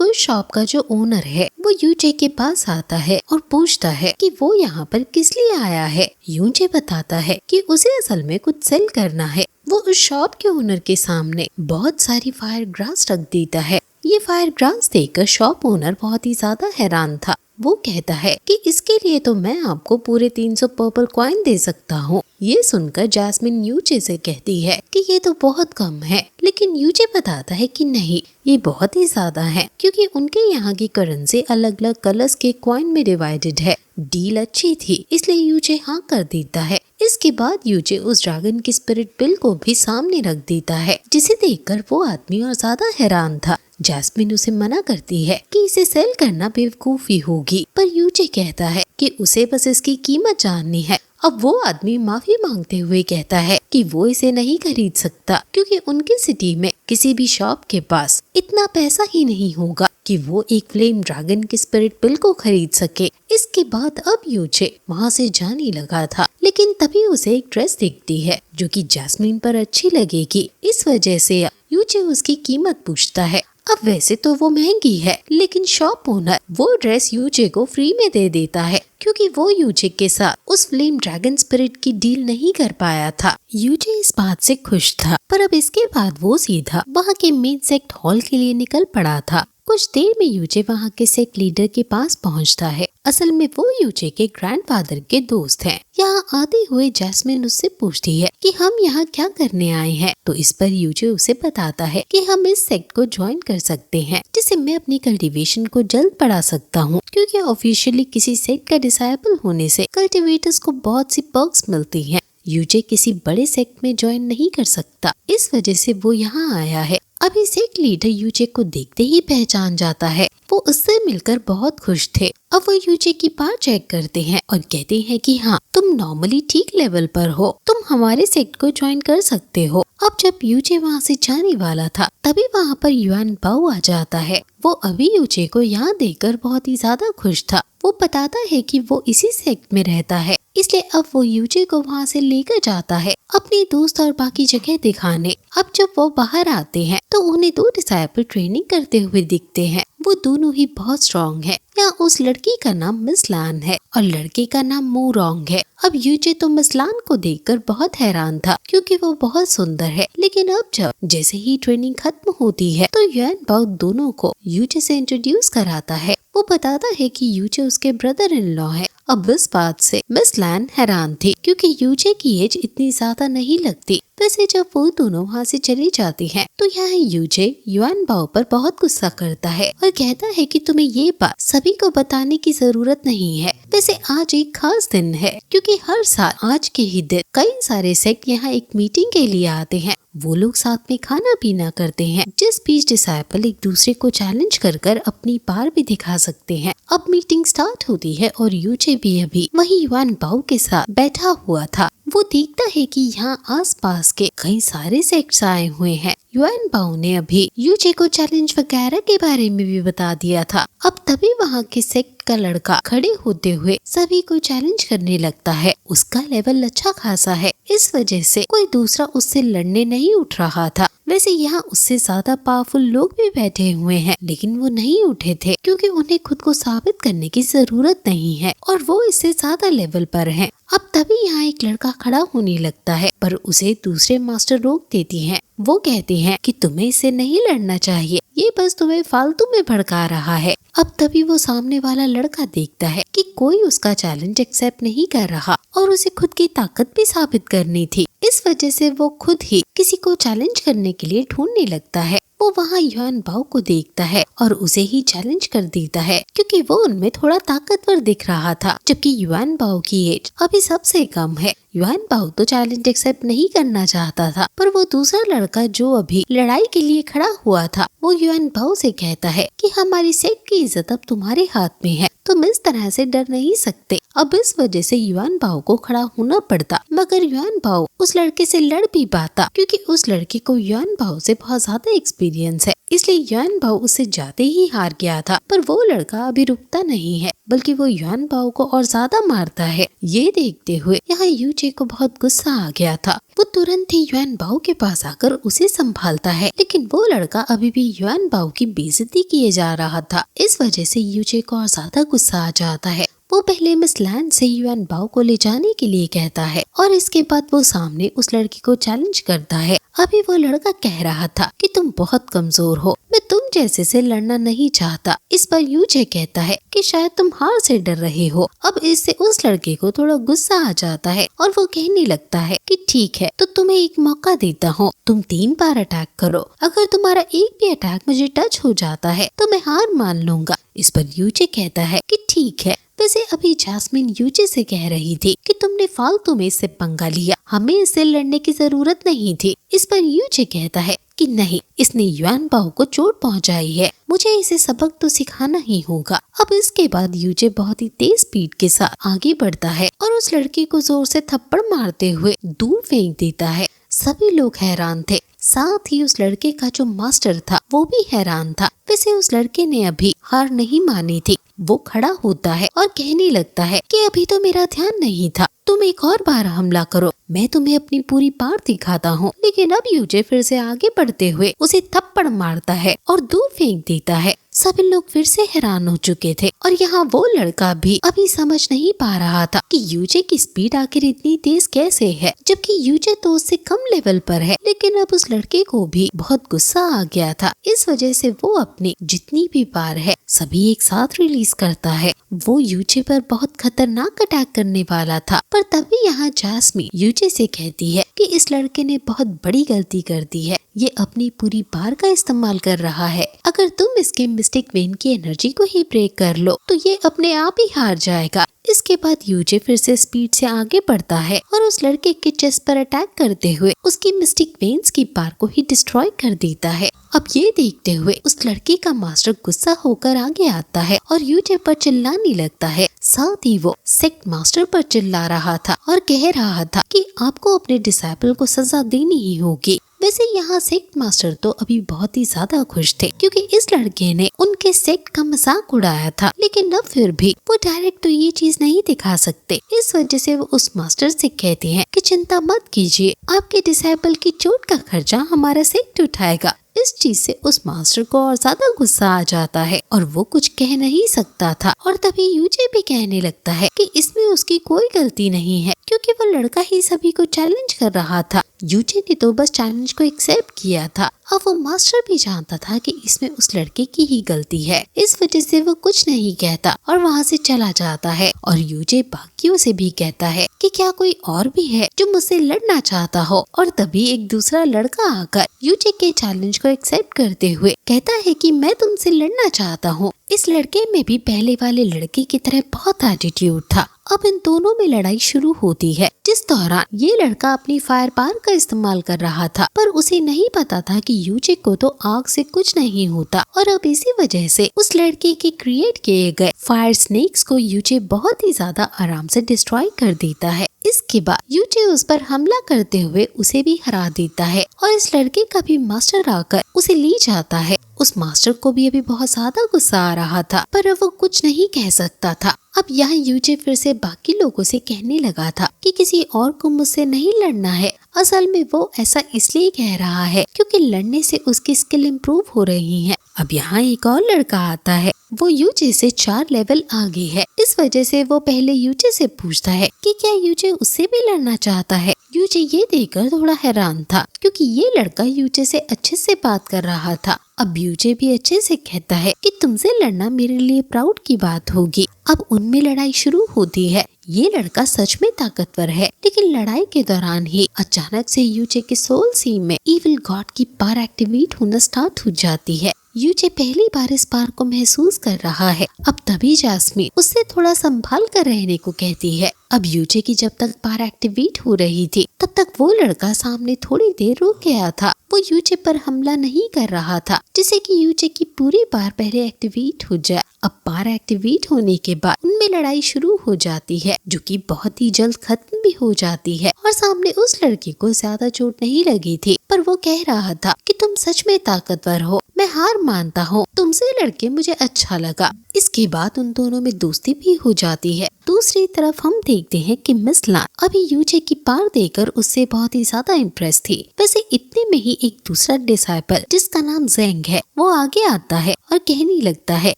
उस शॉप का जो ओनर है वो यूचे के पास आता है और पूछता है कि वो यहाँ पर किस लिए आया है। यूचे बताता है कि उसे असल में कुछ सेल करना है। वो उस शॉप के ओनर के सामने बहुत सारी फायर ग्रास रख देता है। ये फायर ग्रास देखकर शॉप ओनर बहुत ही ज्यादा हैरान था। वो कहता है कि इसके लिए तो मैं आपको पूरे 300 पर्पल कॉइन दे सकता हूँ। ये सुनकर जैस्मिन यूचे से कहती है कि ये तो बहुत कम है, लेकिन यूचे बताता है कि नहीं, ये बहुत ही ज्यादा है क्योंकि उनके यहाँ की करेंसी अलग अलग कलर्स के कॉइन में डिवाइडेड है। डील अच्छी थी, इसलिए यूचे हाँ कर देता है। इसके बाद यूचे उस ड्रैगन की स्पिरिट पिल को भी सामने रख देता है, जिसे देखकर वो आदमी और ज्यादा हैरान था। जैस्मिन उसे मना करती है कि इसे सेल करना बेवकूफी होगी, पर यूचे कहता है कि उसे बस इसकी कीमत जाननी है। अब वो आदमी माफी मांगते हुए कहता है कि वो इसे नहीं खरीद सकता क्योंकि उनकी सिटी में किसी भी शॉप के पास इतना पैसा ही नहीं होगा कि वो एक फ्लेम ड्रैगन की स्पिरिट पिल को खरीद सके। इसके बाद अब यूचे वहाँ से जाने लगा था, लेकिन तभी उसे एक ड्रेस दिखती है जो कि जैस्मिन पर अच्छी लगेगी। इस वजह से यूचे उसकी कीमत पूछता है। अब वैसे तो वो महंगी है, लेकिन शॉप ओनर वो ड्रेस यूचे को फ्री में दे देता है क्योंकि वो यूचे के साथ उस फ्लेम ड्रैगन स्पिरिट की डील नहीं कर पाया था। यूचे इस बात से खुश था, पर अब इसके बाद वो सीधा वहाँ के मेन सेक्ट हॉल के लिए निकल पड़ा था। कुछ देर में यूचे वहाँ के सेक्ट लीडर के पास पहुँचता है। असल में वो यूचे के ग्रैंडफादर के दोस्त हैं। यहाँ आते हुए जैस्मिन उससे पूछती है कि हम यहाँ क्या करने आए हैं, तो इस पर यूचे उसे बताता है कि हम इस सेक्ट को ज्वाइन कर सकते हैं, जिससे मैं अपनी कल्टीवेशन को जल्द बढ़ा सकता हूँ क्योंकि ऑफिशियली किसी सेक्ट का डिसाइबल होने से कल्टीवेटर्स को बहुत सी पर्क्स मिलती हैं। यूचे किसी बड़े सेक्ट में ज्वाइन नहीं कर सकता, इस वजह से वो यहाँ आया है। अभी सेक्ट लीडर यूचे को देखते ही पहचान जाता है। वो उससे मिलकर बहुत खुश थे। अब वो यूचे की पार चेक करते हैं और कहते हैं कि हाँ, तुम नॉर्मली ठीक लेवल पर हो, तुम हमारे सेक्ट को ज्वाइन कर सकते हो। अब जब यूचे वहाँ से जाने वाला था, तभी वहाँ पर युआन बाओ आ जाता है। वो अभी यूचे को यहाँ देखकर बहुत ही ज्यादा खुश था। वो बताता है कि वो इसी सेक्ट में रहता है, इसलिए अब वो यूचे को वहाँ से लेकर जाता है अपनी दोस्त और बाकी जगह दिखाने। अब जब वो बाहर आते हैं तो उन्हें 2 डिसाइपल ट्रेनिंग करते हुए दिखते हैं। वो दोनों ही बहुत स्ट्रॉन्ग है। यहाँ उस लड़की का नाम मिस लान है और लड़के का नाम मोरोंग है। अब यूचे तो मिस लान को देखकर बहुत हैरान था क्योंकि वो बहुत सुंदर है, लेकिन अब जब जैसे ही ट्रेनिंग खत्म होती है तो युआन बाओ दोनों को यूचे से इंट्रोड्यूस कराता है। वो बताता है कि यूचे उसके ब्रदर इन लॉ है। अब इस बात से मिस लान हैरान थी क्योंकि यूचे की एज इतनी ज्यादा नहीं लगती। वैसे जब वो दोनों वहाँ से चली जाती हैं, तो यहाँ यूचे युआन बाओ पर बहुत गुस्सा करता है और कहता है कि तुम्हें ये बात सभी को बताने की जरूरत नहीं है। वैसे आज एक खास दिन है क्योंकि हर साल आज के ही दिन कई सारे सेक्ट यहाँ एक मीटिंग के लिए आते हैं। वो लोग साथ में खाना पीना करते हैं, जिस बीच डिसाइपल एक दूसरे को चैलेंज कर अपनी पार भी दिखा सकते हैं। अब मीटिंग स्टार्ट होती है और यूचे भी अभी वही युआन बाओ के साथ बैठा हुआ था। वो देखता है कि यहाँ आसपास के कई सारे सेक्ट्स आए हुए हैं। युआन बाओ ने अभी यूचे को चैलेंज वगैरह के बारे में भी बता दिया था। अब तभी वहाँ के सेक्ट का लड़का खड़े होते हुए सभी को चैलेंज करने लगता है। उसका लेवल अच्छा खासा है, इस वजह से कोई दूसरा उससे लड़ने नहीं उठ रहा था। वैसे यहाँ उससे ज्यादा पावरफुल लोग भी बैठे हुए हैं, लेकिन वो नहीं उठे थे क्योंकि उन्हें खुद को साबित करने की जरूरत नहीं है और वो इससे ज्यादा लेवल पर हैं। अब तभी यहाँ एक लड़का खड़ा होने लगता है, पर उसे दूसरे मास्टर रोक देती हैं। वो कहते हैं कि तुम्हें इससे नहीं लड़ना चाहिए, ये बस तुम्हें फालतू में भड़का रहा है। अब तभी वो सामने वाला लड़का देखता है कि कोई उसका चैलेंज एक्सेप्ट नहीं कर रहा और उसे खुद की ताकत भी साबित करनी थी। इस वजह से वो खुद ही किसी को चैलेंज करने के लिए ढूंढने लगता है। वो वहाँ युआन बाओ को देखता है और उसे ही चैलेंज कर देता है क्योंकि वो उनमें थोड़ा ताकतवर दिख रहा था, जबकि युआन बाओ की एज अभी सबसे कम है। युआन बाओ तो चैलेंज एक्सेप्ट नहीं करना चाहता था, पर वो दूसरा लड़का जो अभी लड़ाई के लिए खड़ा हुआ था, वो युआन बाओ से कहता है कि हमारी सेक्ट की इज्जत अब तुम्हारे हाथ में है, तुम इस तरह से डर नहीं सकते। अब इस वजह से युआन बाओ को खड़ा होना पड़ता, मगर युआन बाओ उस लड़के से लड़ भी पाता क्योंकि उस लड़के को युआन बाओ से बहुत ज्यादा एक्सपीरियंस है, इसलिए युआन बाओ उससे जाते ही हार गया था। पर वो लड़का अभी रुकता नहीं है, बल्कि वो युआन बाओ को और ज्यादा मारता है। ये देखते हुए यहाँ यूचे को बहुत गुस्सा आ गया था। वो तुरंत ही युआन बाओ के पास आकर उसे संभालता है, लेकिन वो लड़का अभी भी युआन बाओ की बेइज्जती किए जा रहा था। इस वजह से यूचे को और ज्यादा गुस्सा आ जाता है। वो पहले मिस लैंड से युआन बाओ को ले जाने के लिए कहता है और इसके बाद वो सामने उस लड़की को चैलेंज करता है। अभी वो लड़का कह रहा था कि तुम बहुत कमजोर हो, मैं तुम जैसे से लड़ना नहीं चाहता। इस पर यूचे कहता है कि शायद तुम हार से डर रहे हो। अब इससे उस लड़के को थोड़ा गुस्सा आ जाता है और वो कहने लगता है कि ठीक है, तो तुम्हें एक मौका देता हूँ, तुम 3 बार अटैक करो। अगर तुम्हारा एक भी अटैक मुझे टच हो जाता है तो मैं हार मान लूंगा। इस पर यूचे कहता है कि ठीक है। वैसे अभी जैस्मिन यूचे से कह रही थी कि तुमने फालतू में इससे पंगा लिया, हमें इससे लड़ने की जरूरत नहीं थी। इस पर यूचे कहता है कि नहीं, इसने युआन बाओ को चोट पहुंचाई है, मुझे इसे सबक तो सिखाना ही होगा। अब इसके बाद यूचे बहुत ही तेज स्पीड के साथ आगे बढ़ता है और उस लड़की को जोर से थप्पड़ मारते हुए दूर फेंक देता है। सभी लोग हैरान थे, साथ ही उस लड़के का जो मास्टर था वो भी हैरान था। वैसे उस लड़के ने अभी हार नहीं मानी थी। वो खड़ा होता है और कहने लगता है कि अभी तो मेरा ध्यान नहीं था, तुम एक और बार हमला करो, मैं तुम्हें अपनी पूरी पावर दिखाता हूँ। लेकिन अब यूचे फिर से आगे बढ़ते हुए उसे थप्पड़ मारता है और दूर फेंक देता है। सभी लोग फिर से हैरान हो चुके थे और यहाँ वो लड़का भी अभी समझ नहीं पा रहा था कि यूचे की स्पीड आखिर इतनी तेज कैसे है, जबकि यूचे तो उससे कम लेवल पर है। लेकिन अब उस लड़के को भी बहुत गुस्सा आ गया था, इस वजह से वो अपनी जितनी भी पावर है सभी एक साथ रिलीज करता है। वो यूचे पर बहुत खतरनाक अटैक करने वाला था, पर तभी यहाँ जैस्मिन यूचे से कहती है कि इस लड़के ने बहुत बड़ी गलती कर दी है, ये अपनी पूरी पावर का इस्तेमाल कर रहा है। अगर तुम इसके मिस्टिक वेन की एनर्जी को ही ब्रेक कर लो तो ये अपने आप ही हार जाएगा। इसके बाद यूचे फिर से स्पीड से आगे बढ़ता है और उस लड़के के चेस्ट पर अटैक करते हुए उसकी मिस्टिक वेन्स की पावर को ही डिस्ट्रॉय कर देता है। अब ये देखते हुए उस लड़के का मास्टर गुस्सा होकर आगे आता है और यूचे पर चिल्लाने लगता है। साथ ही वो सेक्ट मास्टर पर चिल्ला रहा था और कह रहा था कि आपको अपने डिसाइपल को सजा देनी ही होगी। वैसे यहाँ सेक्ट मास्टर तो अभी बहुत ही ज्यादा खुश थे क्योंकि इस लड़के ने उनके सेक्ट का मजाक उड़ाया था, लेकिन अब फिर भी वो डायरेक्ट तो ये चीज नहीं दिखा सकते। इस वजह से वो उस मास्टर से कहते हैं कि चिंता मत कीजिए, आपके डिसाइपल की चोट का खर्चा हमारा सेक्ट उठाएगा। इस चीज से उस मास्टर को और ज्यादा गुस्सा आ जाता है और वो कुछ कह नहीं सकता था। और तभी यूचे भी कहने लगता है कि इसमें उसकी कोई गलती नहीं है क्योंकि वो लड़का ही सभी को चैलेंज कर रहा था। यूचे ने तो बस चैलेंज को एक्सेप्ट किया था। अब वो मास्टर भी जानता था कि इसमें उस लड़के की ही गलती है, इस वजह से वो कुछ नहीं कहता और वहाँ से चला जाता है। और यूचे बाकियों से भी कहता है कि क्या कोई और भी है जो मुझसे लड़ना चाहता हो। और तभी एक दूसरा लड़का आकर यूचे के चैलेंज को एक्सेप्ट करते हुए कहता है कि मैं तुमसे लड़ना चाहता हूँ। इस लड़के में भी पहले वाले लड़के की तरह बहुत एटीट्यूड था। अब इन दोनों में लड़ाई शुरू होती है, जिस दौरान ये लड़का अपनी फायर पावर का इस्तेमाल कर रहा था, पर उसे नहीं पता था कि यूचे को तो आग से कुछ नहीं होता और अब इसी वजह से उस लड़के के क्रिएट किए गए फायर स्नेक्स को यूचे बहुत ही ज्यादा आराम से डिस्ट्रॉय कर देता है। इसके बाद यूचे उस पर हमला करते हुए उसे भी हरा देता है और इस लड़के का भी मास्टर आकर उसे ले जाता है। उस मास्टर को भी अभी बहुत ज्यादा गुस्सा आ रहा था, पर अब वो कुछ नहीं कह सकता था। अब यहाँ यूचे फिर से बाकी लोगों से कहने लगा था कि किसी और को मुझसे नहीं लड़ना है। असल में वो ऐसा इसलिए कह रहा है क्योंकि लड़ने से उसकी स्किल इम्प्रूव हो रही है। अब यहाँ एक और लड़का आता है, वो यूचे से 4 लेवल आगे है। इस वजह से वो पहले यूचे से पूछता है कि क्या यूचे उससे भी लड़ना चाहता है। यूचे ये देखकर थोड़ा हैरान था क्योंकि ये लड़का यूचे से अच्छे से बात कर रहा था। अब यूचे भी अच्छे से कहता है कि तुमसे लड़ना मेरे लिए प्राउड की बात होगी। अब उनमें लड़ाई शुरू होती है। ये लड़का सच में ताकतवर है, लेकिन लड़ाई के दौरान ही अचानक से यूचे के सोल सीम में इविल गॉड की पावर एक्टिवेट होना स्टार्ट हो जाती है। यूचे पहली बार इस पावर को महसूस कर रहा है। अब तभी जैस्मीन उससे थोड़ा संभाल कर रहने को कहती है। अब यूचे की जब तक पावर एक्टिवेट हो रही थी तब तक वो लड़का सामने थोड़ी देर रुक गया था। वो यूचे पर हमला नहीं कर रहा था, जिससे कि यूचे की पूरी पावर पहले एक्टिवेट हो जाए। अब पावर एक्टिवेट होने के बाद उनमें लड़ाई शुरू हो जाती है, जो कि बहुत ही जल्द खत्म भी हो जाती है। और सामने उस लड़के को ज्यादा चोट नहीं लगी थी, पर वो कह रहा था कि तुम सच में ताकतवर हो, मैं हार मानता हूँ, तुमसे लड़के मुझे अच्छा लगा। इसके बाद उन दोनों में दोस्ती भी हो जाती है। दूसरी तरफ हम देखते हैं कि मिस लान अभी यूचे की पावर देकर उससे बहुत ही ज्यादा इम्प्रेस थी। वैसे इतने में ही एक दूसरा डिसाइपल जिसका नाम जेंग है वो आगे आता है और कहने लगता है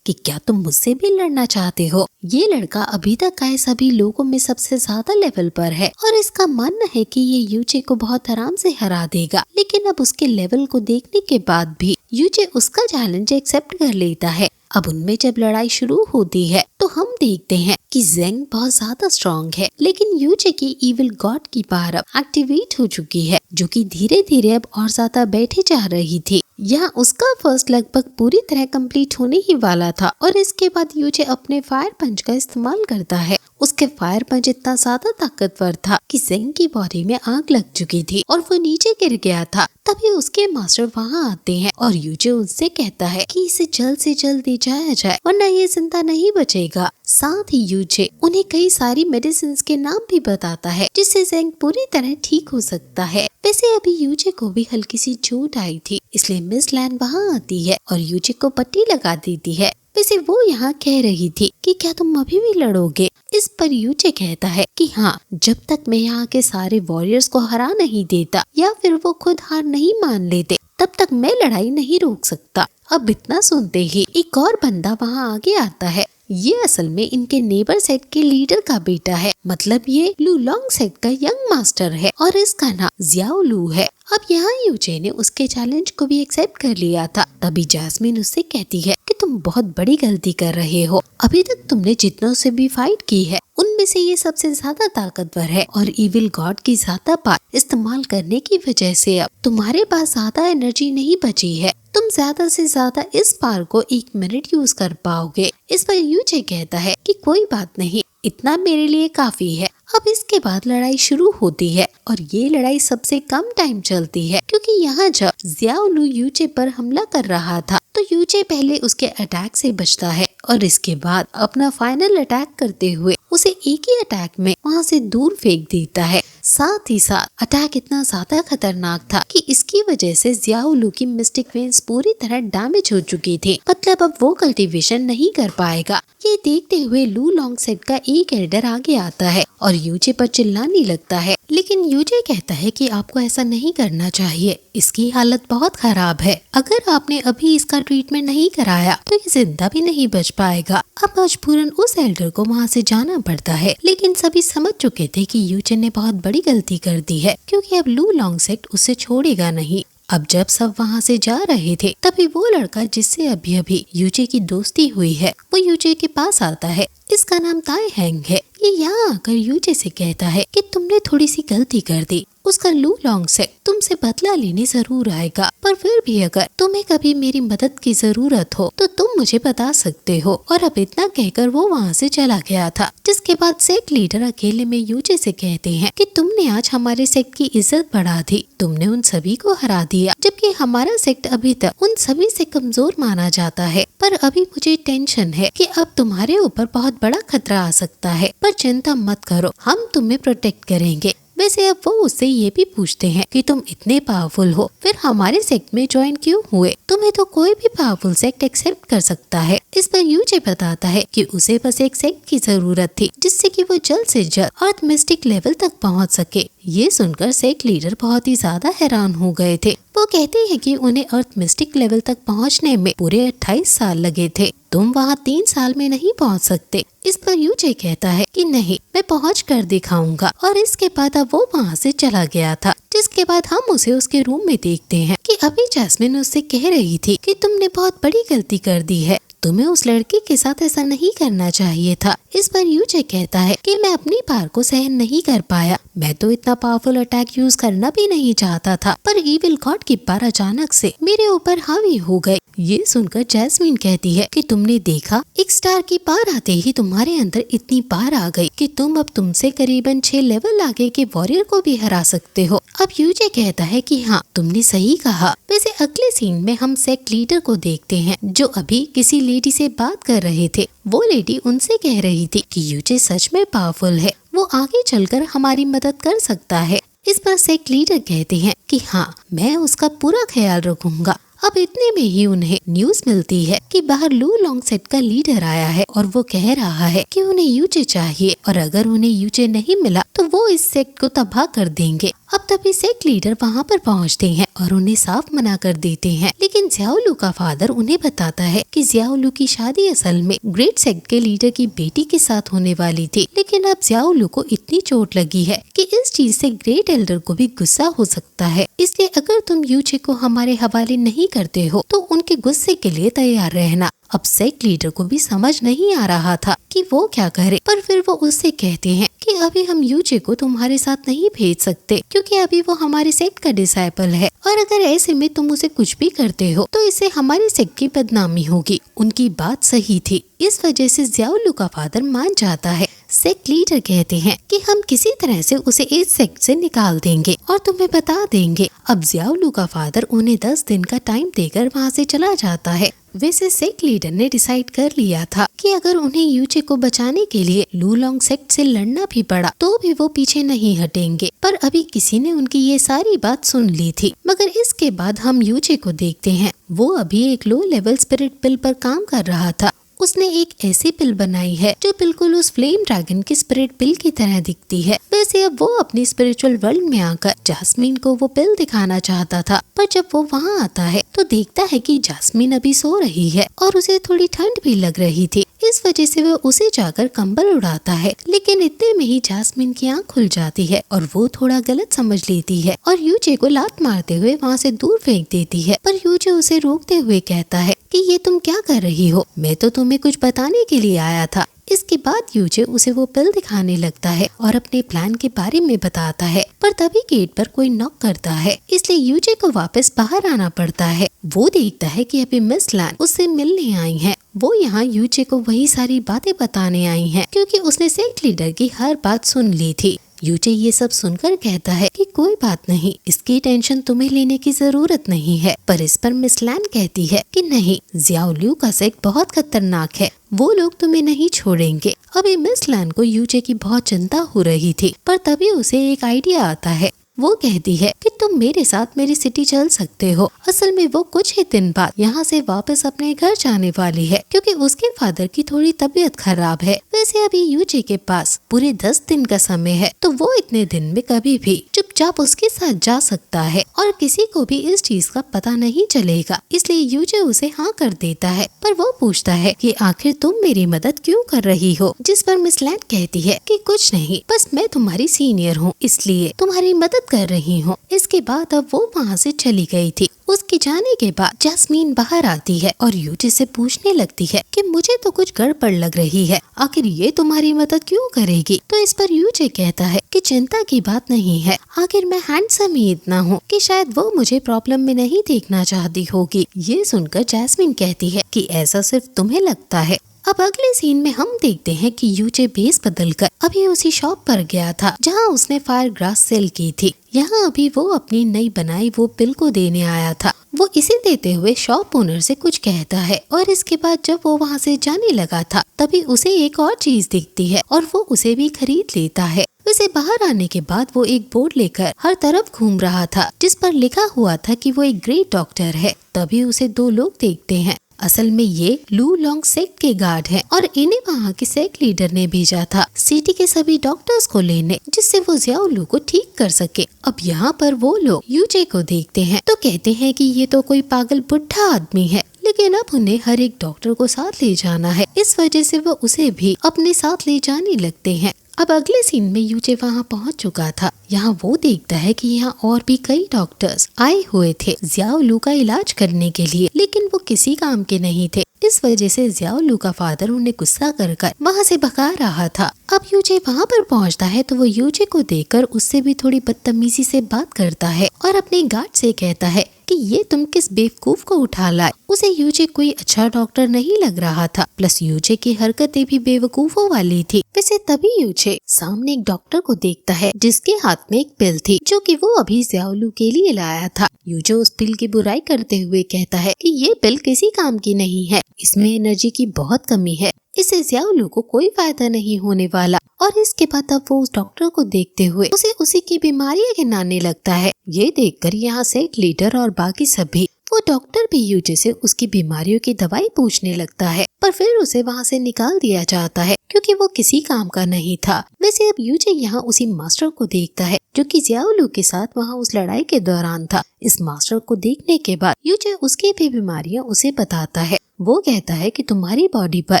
कि क्या तुम मुझसे भी लड़ना चाहते हो। ये लड़का अभी तक आए सभी लोगों में सबसे ज्यादा लेवल पर है और इसका मानना है कि ये यूचे को बहुत आराम से हरा देगा। लेकिन अब उसके लेवल को देखने के बाद भी यूचे उसका चैलेंज एक्सेप्ट कर लेता है। अब उनमें जब लड़ाई शुरू होती है तो हम देखते हैं कि जेंग बहुत ज्यादा स्ट्रॉन्ग है, लेकिन यूचे की इविल गॉड की पावर अब एक्टिवेट हो चुकी है, जो कि धीरे धीरे अब और ज्यादा बैठे जा रही थी। यहाँ उसका फर्स्ट लगभग पूरी तरह कंप्लीट होने ही वाला था और इसके बाद यूचे अपने फायर पंच का इस्तेमाल करता है। उसके फायर पंच इतना ज्यादा ताकतवर था कि जेंग की बॉडी में आग लग चुकी थी और वो नीचे गिर गया था। तभी उसके मास्टर वहाँ आते हैं और यूचे उनसे कहता है कि इसे जल्द से जल्द ले जाया जाए वरना ये जिंदा नहीं बचेगा। साथ ही यूचे उन्हें कई सारी मेडिसिन के नाम भी बताता है जिससे जेंग पूरी तरह ठीक हो सकता है। वैसे अभी यूचे को भी हल्की सी चोट आई थी, इसलिए मिस लैन वहाँ आती है और यूचे को पट्टी लगा देती है। वैसे वो यहाँ कह रही थी कि क्या तुम अभी भी लड़ोगे। इस पर यूचे कहता है कि हाँ, जब तक मैं यहाँ के सारे वॉरियर्स को हरा नहीं देता या फिर वो खुद हार नहीं मान लेते तब तक मैं लड़ाई नहीं रोक सकता। अब इतना सुनते ही एक और बंदा वहाँ आगे आता है। ये असल में इनके नेबर सेट के लीडर का बेटा है, मतलब ये लू लॉन्ग सेट का यंग मास्टर है और इसका नाम जियाओ लू है। अब यहाँ यूचे ने उसके चैलेंज को भी एक्सेप्ट कर लिया था। तभी जैस्मीन उससे कहती है कि तुम बहुत बड़ी गलती कर रहे हो। अभी तक तुमने जितनों से भी फाइट की है उनमें से ये सबसे ज्यादा ताकतवर है और इविल गॉड की ज्यादा पावर इस्तेमाल करने की वजह से अब तुम्हारे पास ज्यादा एनर्जी नहीं बची है। तुम ज्यादा से ज्यादा इस पावर को 1 मिनट यूज कर पाओगे। इस पर यूचे कहता है कि कोई बात नहीं, इतना मेरे लिए काफी है। अब इसके बाद लड़ाई शुरू होती है और ये लड़ाई सबसे कम टाइम चलती है क्योंकि यहाँ जब जियाओ लू यूचे पर हमला कर रहा था तो यूचे पहले उसके अटैक से बचता है और इसके बाद अपना फाइनल अटैक करते हुए उसे एक ही अटैक में वहाँ से दूर फेंक देता है। साथ ही साथ अटैक इतना ज्यादा खतरनाक था कि इसकी वजह से जियाओ लू की मिस्टिक वेन्स पूरी तरह डैमेज हो चुकी थी, मतलब अब वो कल्टीवेशन नहीं कर पाएगा। ये देखते हुए लू लॉन्ग सेट का एक एल्डर आगे आता है और यूचे पर चिल्लाने लगता है, लेकिन यूचे कहता है कि आपको ऐसा नहीं करना चाहिए, इसकी हालत बहुत खराब है। अगर आपने अभी इसका ट्रीटमेंट नहीं कराया तो ये जिंदा भी नहीं बच पाएगा। अब मजबूरन उस एल्डर को वहाँ से जाना पड़ता है, लेकिन सभी समझ चुके थे कि यूचे ने बहुत बड़ी गलती कर दी है क्योंकि अब लू लॉन्ग सेट उसे छोड़ेगा नहीं। अब जब सब वहाँ से जा रहे थे तभी वो लड़का जिससे अभी अभी यूचे की दोस्ती हुई है वो यूचे के पास आता है। इसका नाम ताई हैंग है। ये यहाँ आकर यूचे से कहता है कि तुमने थोड़ी सी गलती कर दी। उसका लू लॉन्ग सेट तुमसे बदला लेने जरूर आएगा, पर फिर भी अगर तुम्हें कभी मेरी मदद की जरूरत हो तो तुम मुझे बता सकते हो। और अब इतना कहकर वो वहाँ से चला गया था। जिसके बाद सेक्ट लीडर अकेले में यूजे से कहते हैं कि तुमने आज हमारे सेक्ट की इज्जत बढ़ा दी, तुमने उन सभी को हरा दिया, जबकि हमारा सेक्ट अभी तक उन सभी से कमजोर माना जाता है। पर अभी मुझे टेंशन है कि अब तुम्हारे ऊपर बहुत बड़ा खतरा आ सकता है, पर चिंता मत करो, हम तुम्हें प्रोटेक्ट करेंगे। वैसे अब वो उससे ये भी पूछते हैं कि तुम इतने पावरफुल हो, फिर हमारे सेक्ट में ज्वाइन क्यों हुए? तुम्हें तो कोई भी पावरफुल सेक्ट एक्सेप्ट कर सकता है। इस पर यूजे बताता है कि उसे बस एक सेक्ट की जरूरत थी जिससे कि वो जल्द से जल्द अर्थ मिस्टिक लेवल तक पहुंच सके। ये सुनकर सेक्ट लीडर बहुत ही ज्यादा हैरान हो गए थे। वो कहते हैं कि उन्हें अर्थ मिस्टिक लेवल तक पहुंचने में पूरे 28 साल लगे थे, तुम वहाँ 3 साल में नहीं पहुँच सकते। इस पर यूजे कहता है कि नहीं, मैं पहुँच कर दिखाऊंगा। और इसके बाद अब वो वहाँ से चला गया था। जिसके बाद हम उसे उसके रूम में देखते हैं कि अभी जैस्मिन उससे कह रही थी कि तुमने बहुत बड़ी गलती कर दी है, तुम्हें उस लड़के के साथ ऐसा नहीं करना चाहिए था। इस पर यूजे कहता है कि मैं अपनी पार को सहन नहीं कर पाया, मैं तो इतना पावरफुल अटैक यूज करना भी नहीं चाहता था, पर इविल गॉड की पार अचानक से मेरे ऊपर हावी हो गए। ये सुनकर जैस्मिन कहती है कि तुमने देखा, एक स्टार की पार आते ही तुम्हारे अंदर इतनी पार आ गई कि तुम अब तुमसे करीबन 6 लेवल आगे के वॉरियर को भी हरा सकते हो। अब यूजे कहता है कि हाँ, तुमने सही कहा। वैसे अगले सीन में हम सेक्ट लीडर को देखते हैं जो अभी किसी लेडी से बात कर रहे थे। वो लेडी उनसे कह रही थी कि यूजे सच में पावरफुल है, वो आगे चलकर हमारी मदद कर सकता है। इस पर सेक्ट लीडर कहते हैं कि हाँ, मैं उसका पूरा ख्याल रखूंगा। अब इतने में ही उन्हें न्यूज मिलती है कि बाहर लू लॉन्ग सेट का लीडर आया है और वो कह रहा है कि उन्हें यूजे चाहिए और अगर उन्हें यूजे नहीं मिला तो वो इस सेक्ट को तबाह कर देंगे। अब तभी सेक्ट लीडर वहाँ पर पहुँचते हैं और उन्हें साफ मना कर देते हैं, लेकिन ज़ियाओलू का फादर उन्हें बताता है कि ज़ियाओलू की शादी असल में ग्रेट सेक्ट के लीडर की बेटी के साथ होने वाली थी, लेकिन अब ज़ियाओलू को इतनी चोट लगी है कि इस चीज से ग्रेट एल्डर को भी गुस्सा हो सकता है। इसलिए अगर तुम यूजे को हमारे हवाले नहीं करते हो तो उनके गुस्से के लिए तैयार रहना। अब सेक्ट लीडर को भी समझ नहीं आ रहा था कि वो क्या करे, पर फिर वो उससे कहते हैं कि अभी हम यूजे को तुम्हारे साथ नहीं भेज सकते क्योंकि अभी वो हमारे सेक्ट का डिसाइपल है, और अगर ऐसे में तुम उसे कुछ भी करते हो तो इससे हमारे सेक्ट की बदनामी होगी। उनकी बात सही थी, इस वजह से ज़ियाओलू का फादर मान जाता है। सेक्ट लीडर कहते हैं कि हम किसी तरह से उसे इस सेक्ट से निकाल देंगे और तुम्हें बता देंगे। अब ज़ियाओलू का फादर उन्हें 10 दिन का टाइम देकर वहाँ से चला जाता है। वैसे सेक्ट लीडर ने डिसाइड कर लिया था कि अगर उन्हें यूजे को बचाने के लिए लू लॉन्ग सेक्ट से लड़ना भी पड़ा तो भी वो पीछे नहीं हटेंगे, पर अभी किसी ने उनकी ये सारी बात सुन ली थी। मगर इसके बाद हम यूजे को देखते हैं, वो अभी एक लो लेवल स्पिरिट पिल पर काम कर रहा था। उसने एक ऐसी पिल बनाई है जो बिल्कुल उस फ्लेम ड्रैगन की स्पिरिट पिल की तरह दिखती है। वैसे अब वो अपनी स्पिरिचुअल वर्ल्ड में आकर जास्मीन को वो पिल दिखाना चाहता था, पर जब वो वहाँ आता है तो देखता है कि जास्मीन अभी सो रही है और उसे थोड़ी ठंड भी लग रही थी। इस वजह से वो उसे जाकर कंबल उड़ाता है, लेकिन इतने में ही जास्मीन की आंख खुल जाती है और वो थोड़ा गलत समझ लेती है और यूजे को लात मारते हुए वहाँ से दूर फेंक देती है। पर यूजे उसे रोकते हुए कहता है कि ये तुम क्या कर रही हो, मैं तो तुम्हें कुछ बताने के लिए आया था। इसके बाद यूजे उसे वो पिल दिखाने लगता है और अपने प्लान के बारे में बताता है, पर तभी गेट पर कोई नॉक करता है, इसलिए यूजे को वापस बाहर आना पड़ता है। वो देखता है कि अभी मिस लैन उससे मिलने आई हैं। वो यहाँ यूजे को वही सारी बातें बताने आई हैं क्योंकि उसने सेक्ट लीडर की हर बात सुन ली थी। यूजे ये सब सुनकर कहता है कि कोई बात नहीं, इसकी टेंशन तुम्हें लेने की जरूरत नहीं है। पर इस पर मिस लैन कहती है कि नहीं, ज़ियाओलू का सेक्ट बहुत खतरनाक है, वो लोग तुम्हें नहीं छोड़ेंगे। अभी मिस लैन को यूजे की बहुत चिंता हो रही थी, पर तभी उसे एक आइडिया आता है। वो कहती है कि तुम मेरे साथ मेरी सिटी चल सकते हो। असल में वो कुछ ही दिन बाद यहाँ से वापस अपने घर जाने वाली है क्योंकि उसके फादर की थोड़ी तबीयत खराब है। वैसे अभी यूजे के पास पूरे 10 दिन का समय है, तो वो इतने दिन में कभी भी चुपचाप उसके साथ जा सकता है और किसी को भी इस चीज का पता नहीं चलेगा। इसलिए यूजे उसे हाँ कर देता है, पर वो पूछता है कि आखिर तुम मेरी मदद क्यों कर रही हो? जिस पर मिस लैन कहती है कि कुछ नहीं, बस मैं तुम्हारी सीनियर हूँ इसलिए तुम्हारी मदद कर रही हूँ। इसके बाद अब वो वहाँ से चली गई थी। उसके जाने के बाद जैस्मीन बाहर आती है और यूजे से पूछने लगती है कि मुझे तो कुछ गड़बड़ लग रही है, आखिर ये तुम्हारी मदद क्यों करेगी। तो इस पर यूजे कहता है कि चिंता की बात नहीं है, आखिर मैं हैंडसम ही इतना हूँ कि शायद वो मुझे प्रॉब्लम में नहीं देखना चाहती होगी। ये सुनकर जैस्मीन कहती है कि ऐसा सिर्फ तुम्हें लगता है। अब अगले सीन में हम देखते हैं कि यूजे भेस बदलकर अभी उसी शॉप पर गया था जहां उसने फायर ग्रास सेल की थी। यहाँ अभी वो अपनी नई बनाई वो पिल को देने आया था। वो इसे देते हुए शॉप ओनर से कुछ कहता है और इसके बाद जब वो वहाँ से जाने लगा था तभी उसे एक और चीज दिखती है और वो उसे भी खरीद लेता है। उसे बाहर आने के बाद वो एक बोर्ड लेकर हर तरफ घूम रहा था जिस पर लिखा हुआ था कि वो एक ग्रेट डॉक्टर है। तभी उसे दो लोग देखते हैं। असल में ये लू लॉन्ग सेक्ट के गार्ड हैं और इन्हें वहाँ के सेक्ट लीडर ने भेजा था सिटी के सभी डॉक्टर्स को लेने, जिससे वो जियाओ लू को ठीक कर सके। अब यहाँ पर वो लोग यूजे को देखते हैं तो कहते हैं कि ये तो कोई पागल बुढ़ा आदमी है, लेकिन अब उन्हें हर एक डॉक्टर को साथ ले जाना है, इस वजह से वो उसे भी अपने साथ ले जाने लगते हैं। अब अगले सीन में यूजे वहाँ पहुँच चुका था। यहाँ वो देखता है कि यहाँ और भी कई डॉक्टर्स आए हुए थे जियाओ लू का इलाज करने के लिए, लेकिन वो किसी काम के नहीं थे। इस वजह से जियाओ लू का फादर उन्हें गुस्सा कर वहाँ से भगा रहा था। अब यूजे वहाँ पर पहुँचता है तो वो यूजे को देखकर उससे भी थोड़ी बदतमीजी से बात करता है और अपने गार्ड से कहता है कि ये तुम किस बेवकूफ को उठा लाए। उसे यूजे कोई अच्छा डॉक्टर नहीं लग रहा था, प्लस यूजे की हरकतें भी बेवकूफों वाली थी। वैसे तभी यूजे सामने एक डॉक्टर को देखता है जिसके हाथ में एक पिल थी जो कि वो अभी जियाओ लू के लिए लाया था। यूजे उस पिल की बुराई करते हुए कहता है कि ये पिल किसी काम की नहीं है, इसमें एनर्जी की बहुत कमी है, इससे जियाओ लू को कोई फायदा नहीं होने वाला। और इसके बाद अब वो उस डॉक्टर को देखते हुए उसे उसी की बीमारियां गिनाने लगता है। ये देखकर यहाँ से लीडर और बाकी सभी वो डॉक्टर भी यूजे से उसकी बीमारियों की दवाई पूछने लगता है, पर फिर उसे वहाँ से निकाल दिया जाता है क्योंकि वो किसी काम का नहीं था। वैसे अब यूजे यहाँ उसी मास्टर को देखता है जो कि जियाओ लू के साथ वहाँ उस लड़ाई के दौरान था। इस मास्टर को देखने के बाद यूजे उसकी भी बीमारियां उसे बताता है। वो कहता है कि तुम्हारी बॉडी पर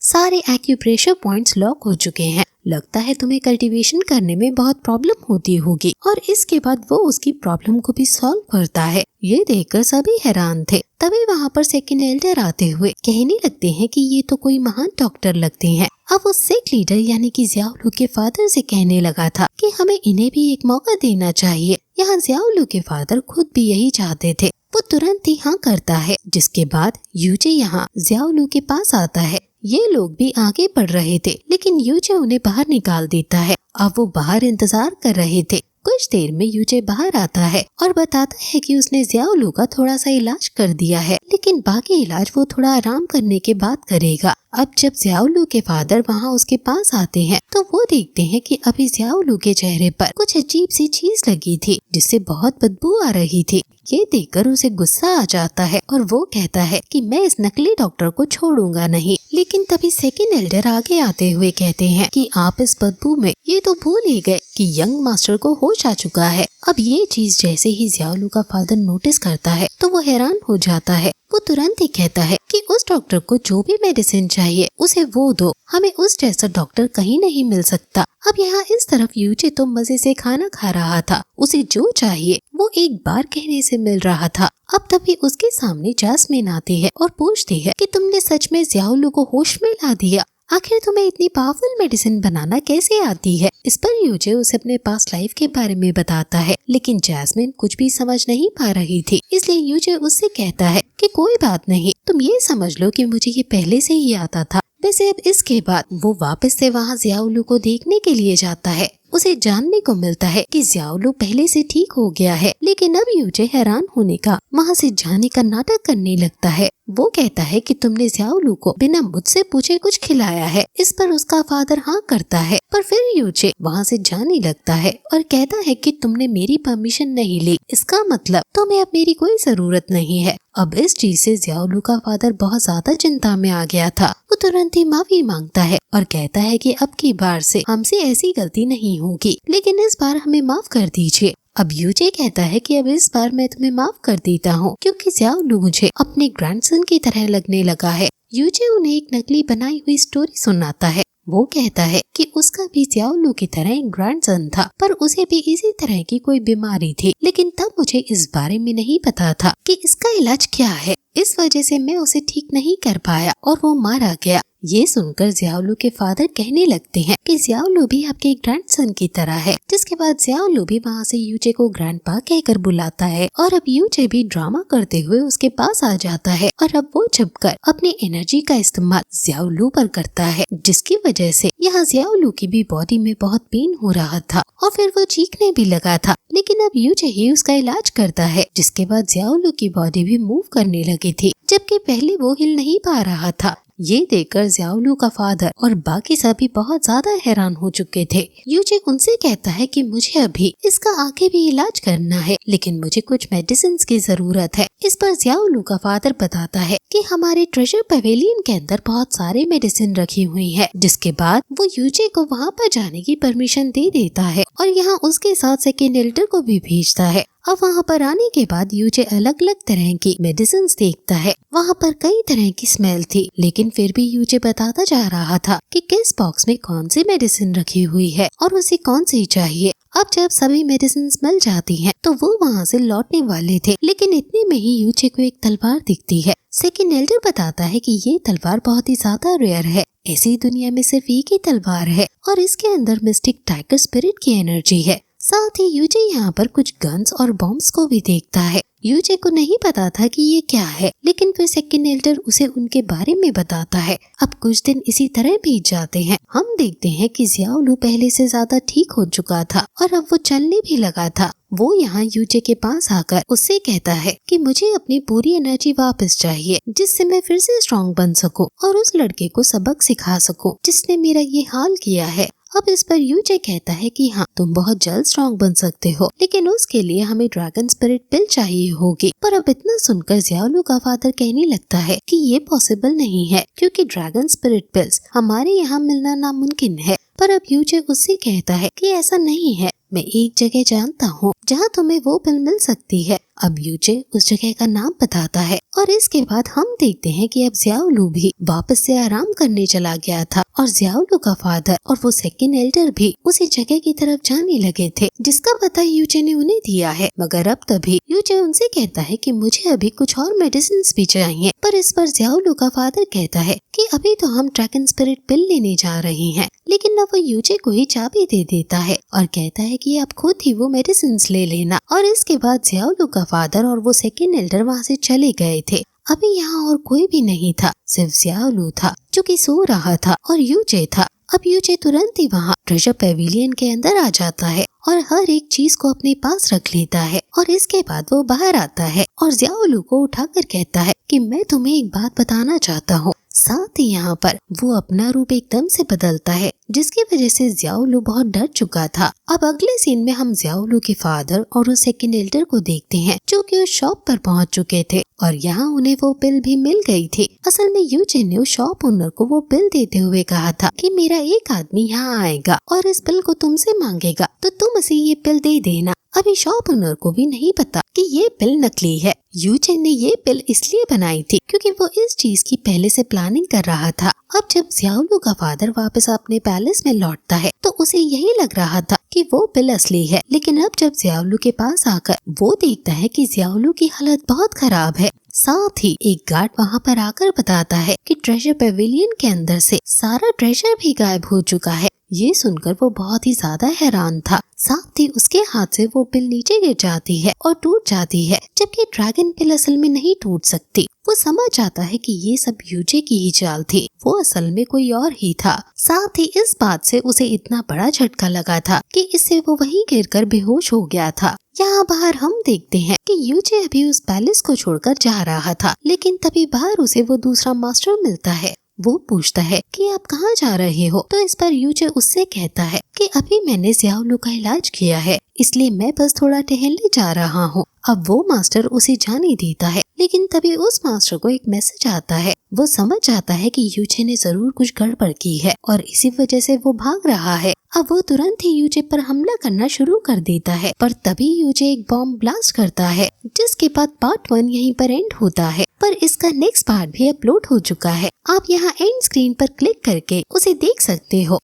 सारे एक्यूप्रेशर पॉइंट्स लॉक हो चुके हैं, लगता है तुम्हें कल्टीवेशन करने में बहुत प्रॉब्लम होती होगी। और इसके बाद वो उसकी प्रॉब्लम को भी सॉल्व करता है। ये देखकर सभी हैरान थे। तभी वहाँ पर सेकंड एल्डर आते हुए कहने लगते हैं कि ये तो कोई महान डॉक्टर लगते हैं। अब वो सेक्ट लीडर यानी कि जियाओ लू के फादर से कहने लगा था कि हमें इन्हें भी एक मौका देना चाहिए। यहाँ जियाओ लू के फादर खुद भी यही चाहते थे। वो तुरंत ही हाँ करता है, जिसके बाद यूजे यहाँ जियाओ लू के पास आता है। ये लोग भी आगे बढ़ रहे थे लेकिन यूजे उन्हें बाहर निकाल देता है। अब वो बाहर इंतजार कर रहे थे। कुछ देर में यूजे बाहर आता है और बताता है कि उसने जियाओ लू का थोड़ा सा इलाज कर दिया है, लेकिन बाकी इलाज वो थोड़ा आराम करने के बाद करेगा। अब जब जियाओ लू के फादर वहाँ उसके पास आते हैं तो वो देखते हैं कि अभी जियाओ लू के चेहरे पर कुछ अजीब सी चीज लगी थी जिससे बहुत बदबू आ रही थी। ये देखकर उसे गुस्सा आ जाता है और वो कहता है कि मैं इस नकली डॉक्टर को छोड़ूंगा नहीं। लेकिन तभी सेकंड एल्डर आगे आते हुए कहते हैं कि आप इस बदबू में ये तो भूल ही गए कि यंग मास्टर को होश आ चुका है। अब ये चीज जैसे ही जियाओ लू का फादर नोटिस करता है तो वो हैरान हो जाता है। वो तुरंत ही कहता है कि उस डॉक्टर को जो भी मेडिसिन चाहिए उसे वो दो, हमें उस जैसा डॉक्टर कहीं नहीं मिल सकता। अब यहाँ इस तरफ यूजे तो मजे से खाना खा रहा था, उसे जो चाहिए वो एक बार कहने से मिल रहा था। अब तभी उसके सामने जैस्मीन आती है और पूछती है कि तुमने सच में जियाओ लू को होश में ला दिया, आखिर तुम्हें इतनी पावरफुल मेडिसिन बनाना कैसे आती है। इस पर यूजे उसे अपने पास्ट लाइफ के बारे में बताता है, लेकिन जैस्मिन कुछ भी समझ नहीं पा रही थी, इसलिए यूजे उससे कहता है कि कोई बात नहीं, तुम ये समझ लो कि मुझे ये पहले से ही आता था। वैसे अब इसके बाद वो वापस से वहाँ जियाओ लू को देखने के लिए जाता है। उसे जानने को मिलता है कि जियाओ लू पहले से ठीक हो गया है, लेकिन अब यूजे हैरान होने का वहाँ से जाने का नाटक करने लगता है। वो कहता है कि तुमने जियाओ लू को बिना मुझसे पूछे कुछ खिलाया है। इस पर उसका फादर हाँ करता है, पर फिर यूजे वहाँ से जाने लगता है और कहता है कि तुमने मेरी परमिशन नहीं ली, इसका मतलब तुम्हें अब मेरी कोई जरूरत नहीं है। अब इस चीज से जियाओ लू का फादर बहुत ज्यादा चिंता में आ गया था। वो तुरंत ही माफी मांगता है और कहता है कि अब की बार से हमसे ऐसी गलती नहीं होगी, लेकिन इस बार हमें माफ कर दीजिए। अब यूजे कहता है कि अब इस बार मैं तुम्हें माफ कर देता हूँ क्योंकि जियाओ लू मुझे अपने ग्रैंडसन की तरह लगने लगा है। यूजे उन्हें एक नकली बनाई हुई स्टोरी सुनाता है। वो कहता है कि उसका भी जियाओलू की तरह एक ग्रैंडसन था, पर उसे भी इसी तरह की कोई बीमारी थी, लेकिन तब मुझे इस बारे में नहीं पता था कि इसका इलाज क्या है। इस वजह से मैं उसे ठीक नहीं कर पाया और वो मारा गया। ये सुनकर जियाओलू के फादर कहने लगते हैं कि जियाओलू भी आपके ग्रैंडसन की तरह है। जिसके बाद जियाओलू भी वहाँ से यूचे को ग्रैंडपा कहकर बुलाता है और अब यूचे भी ड्रामा करते हुए उसके पास आ जाता है और अब वो छुपकर अपनी एनर्जी का इस्तेमाल जियाओलू पर करता है, जिसकी वजह से यहाँ जियाओलू की भी बॉडी में बहुत पेन हो रहा था और फिर वो चीखने भी लगा था, लेकिन अब यूचे ही उसका इलाज करता है। जिसके बाद जियाओलू की बॉडी भी मूव करने लगी थी, जबकि पहले वो हिल नहीं पा रहा था। ये देखकर जियाओलू का फादर और बाकी सभी बहुत ज्यादा हैरान हो चुके थे। यूचे उनसे कहता है कि मुझे अभी इसका आगे भी इलाज करना है, लेकिन मुझे कुछ मेडिसिन की जरूरत है। इस पर जियाओलू का फादर बताता है कि हमारे ट्रेजर पवेलियन के अंदर बहुत सारे मेडिसिन रखी हुई है। जिसके बाद वो यूचे को वहाँ पर जाने की परमिशन दे देता है और यहाँ उसके साथ सेकेंड एल्डर को भी भेजता है। अब वहाँ पर आने के बाद यूचे अलग अलग तरह की मेडिसिन देखता है। वहाँ पर कई तरह की स्मेल थी, लेकिन फिर भी यूचे बताता जा रहा था कि किस बॉक्स में कौन सी मेडिसिन रखी हुई है और उसे कौन सी चाहिए। अब जब सभी मेडिसिन मिल जाती हैं, तो वो वहाँ से लौटने वाले थे, लेकिन इतने में ही यूचे को एक तलवार दिखती है। सेकेंड एल्डर बताता है कि ये तलवार बहुत ही ज्यादा रेयर है, ऐसी दुनिया में सिर्फ एक ही तलवार है और इसके अंदर मिस्टिक टाइगर स्पिरिट की एनर्जी है। साथ ही यूचे यहाँ पर कुछ गन्स और बॉम्ब्स को भी देखता है। यूचे को नहीं पता था कि ये क्या है, लेकिन फिर सेकेंड एल्डर उसे उनके बारे में बताता है। अब कुछ दिन इसी तरह बीत जाते हैं। हम देखते हैं कि जियाओलू पहले से ज्यादा ठीक हो चुका था और अब वो चलने भी लगा था। वो यहाँ यूचे के पास आकर उससे कहता है कि मुझे अपनी पूरी एनर्जी वापस चाहिए, जिससे मैं फिर से स्ट्रॉन्ग बन सकूं और उस लड़के को सबक सिखा सकूं जिसने मेरा ये हाल किया है। अब इस पर यूचे कहता है कि हाँ, तुम बहुत जल्द स्ट्रॉन्ग बन सकते हो, लेकिन उसके लिए हमें ड्रैगन स्पिरिट पिल चाहिए होगी। पर अब इतना सुनकर जियाओलू का फादर कहने लगता है कि ये पॉसिबल नहीं है, क्योंकि ड्रैगन स्पिरिट पिल्स हमारे यहाँ मिलना नामुमकिन है। पर अब यूचे उससे कहता है कि ऐसा नहीं है, मैं एक जगह जानता हूँ जहाँ तुम्हें वो पिल मिल सकती है। अब यूचे उस जगह का नाम बताता है और इसके बाद हम देखते हैं कि अब जियाओलू भी वापस से आराम करने चला गया था और जियाओलू का फादर और वो सेकेंड एल्डर भी उसी जगह की तरफ जाने लगे थे, जिसका पता यूचे ने उन्हें दिया है। मगर अब तभी यूचे उनसे कहता है कि मुझे अभी कुछ और मेडिसिन भी चाहिए। पर इस पर जियाओलू का फादर कहता है कि अभी तो हम ड्रैगन स्पिरिट पिल लेने जा रहे हैं, लेकिन अब वो यूचे को ही चाबी दे देता है और कहता है कि आप खुद ही वो मेडिसिन ले लेना। और इसके बाद जियाओलू का फादर और वो सेकेंड एल्डर वहाँ से चले गए थे। अभी यहाँ और कोई भी नहीं था, सिर्फ जियाओलू था जो कि सो रहा था और यूचे था। अब यूचे तुरंत ही वहाँ ट्रेजर पेविलियन के अंदर आ जाता है और हर एक चीज को अपने पास रख लेता है और इसके बाद वो बाहर आता है और जियाओलू को उठाकर कहता है कि मैं तुम्हें एक बात बताना चाहता हूँ। साथ ही यहाँ पर वो अपना रूप एकदम से बदलता है, जिसकी वजह से जियाओलू बहुत डर चुका था। अब अगले सीन में हम जियाओलू के फादर और उस सेकेंड एल्डर को देखते हैं, जो कि उस शॉप पर पहुंच चुके थे और यहाँ उन्हें वो पिल भी मिल गई थी। असल में यूचे ने उस शॉप ओनर को वो पिल देते हुए कहा था कि मेरा एक आदमी यहाँ आएगा और इस पिल को तुमसे मांगेगा, तो तुम उसे ये पिल दे देना। अभी शॉप ओनर को भी नहीं पता कि ये पिल नकली है। यूचे ने ये पिल इसलिए बनाई थी क्योंकि वो इस चीज की पहले से प्लानिंग कर रहा था। अब जब जियाओलू का फादर वापस अपने पैलेस में लौटता है तो उसे यही लग रहा था कि वो पिल असली है, लेकिन अब जब जियाओलू के पास आकर वो देखता है कि जियाओलू की हालत बहुत खराब है। साथ ही एक गार्ड वहाँ पर आकर बताता है कि ट्रेजर पेविलियन के अंदर से सारा ट्रेजर भी गायब हो चुका है। ये सुनकर वो बहुत ही ज्यादा हैरान था। साथ ही उसके हाथ से वो पिल नीचे गिर जाती है और टूट जाती है, जबकि ड्रैगन पिल असल में नहीं टूट सकती। वो समझ जाता है कि ये सब यूचे की ही चाल थी, वो असल में कोई और ही था। साथ ही इस बात से उसे इतना बड़ा झटका लगा था कि इससे वो वहीं गिरकर बेहोश हो गया था। यहाँ बाहर हम देखते हैं कि यूचे अभी उस पैलेस को छोड़कर जा रहा था, लेकिन तभी बाहर उसे वो दूसरा मास्टर मिलता है। वो पूछता है कि आप कहाँ जा रहे हो, तो इस पर यूचे उससे कहता है कि अभी मैंने जियाओलू का इलाज किया है, इसलिए मैं बस थोड़ा टहलने जा रहा हूँ। अब वो मास्टर उसे जाने देता है, लेकिन तभी उस मास्टर को एक मैसेज आता है। वो समझ जाता है कि यूचे ने जरूर कुछ गड़बड़ की है और इसी वजह से वो भाग रहा है। अब वो तुरंत ही यूचे पर हमला करना शुरू कर देता है, पर तभी यूचे एक बॉम्ब ब्लास्ट करता है, जिसके बाद पार्ट 1 यहीं पर एंड होता है। पर इसका नेक्स्ट पार्ट भी अपलोड हो चुका है, आप यहाँ एंड स्क्रीन पर क्लिक करके उसे देख सकते हो।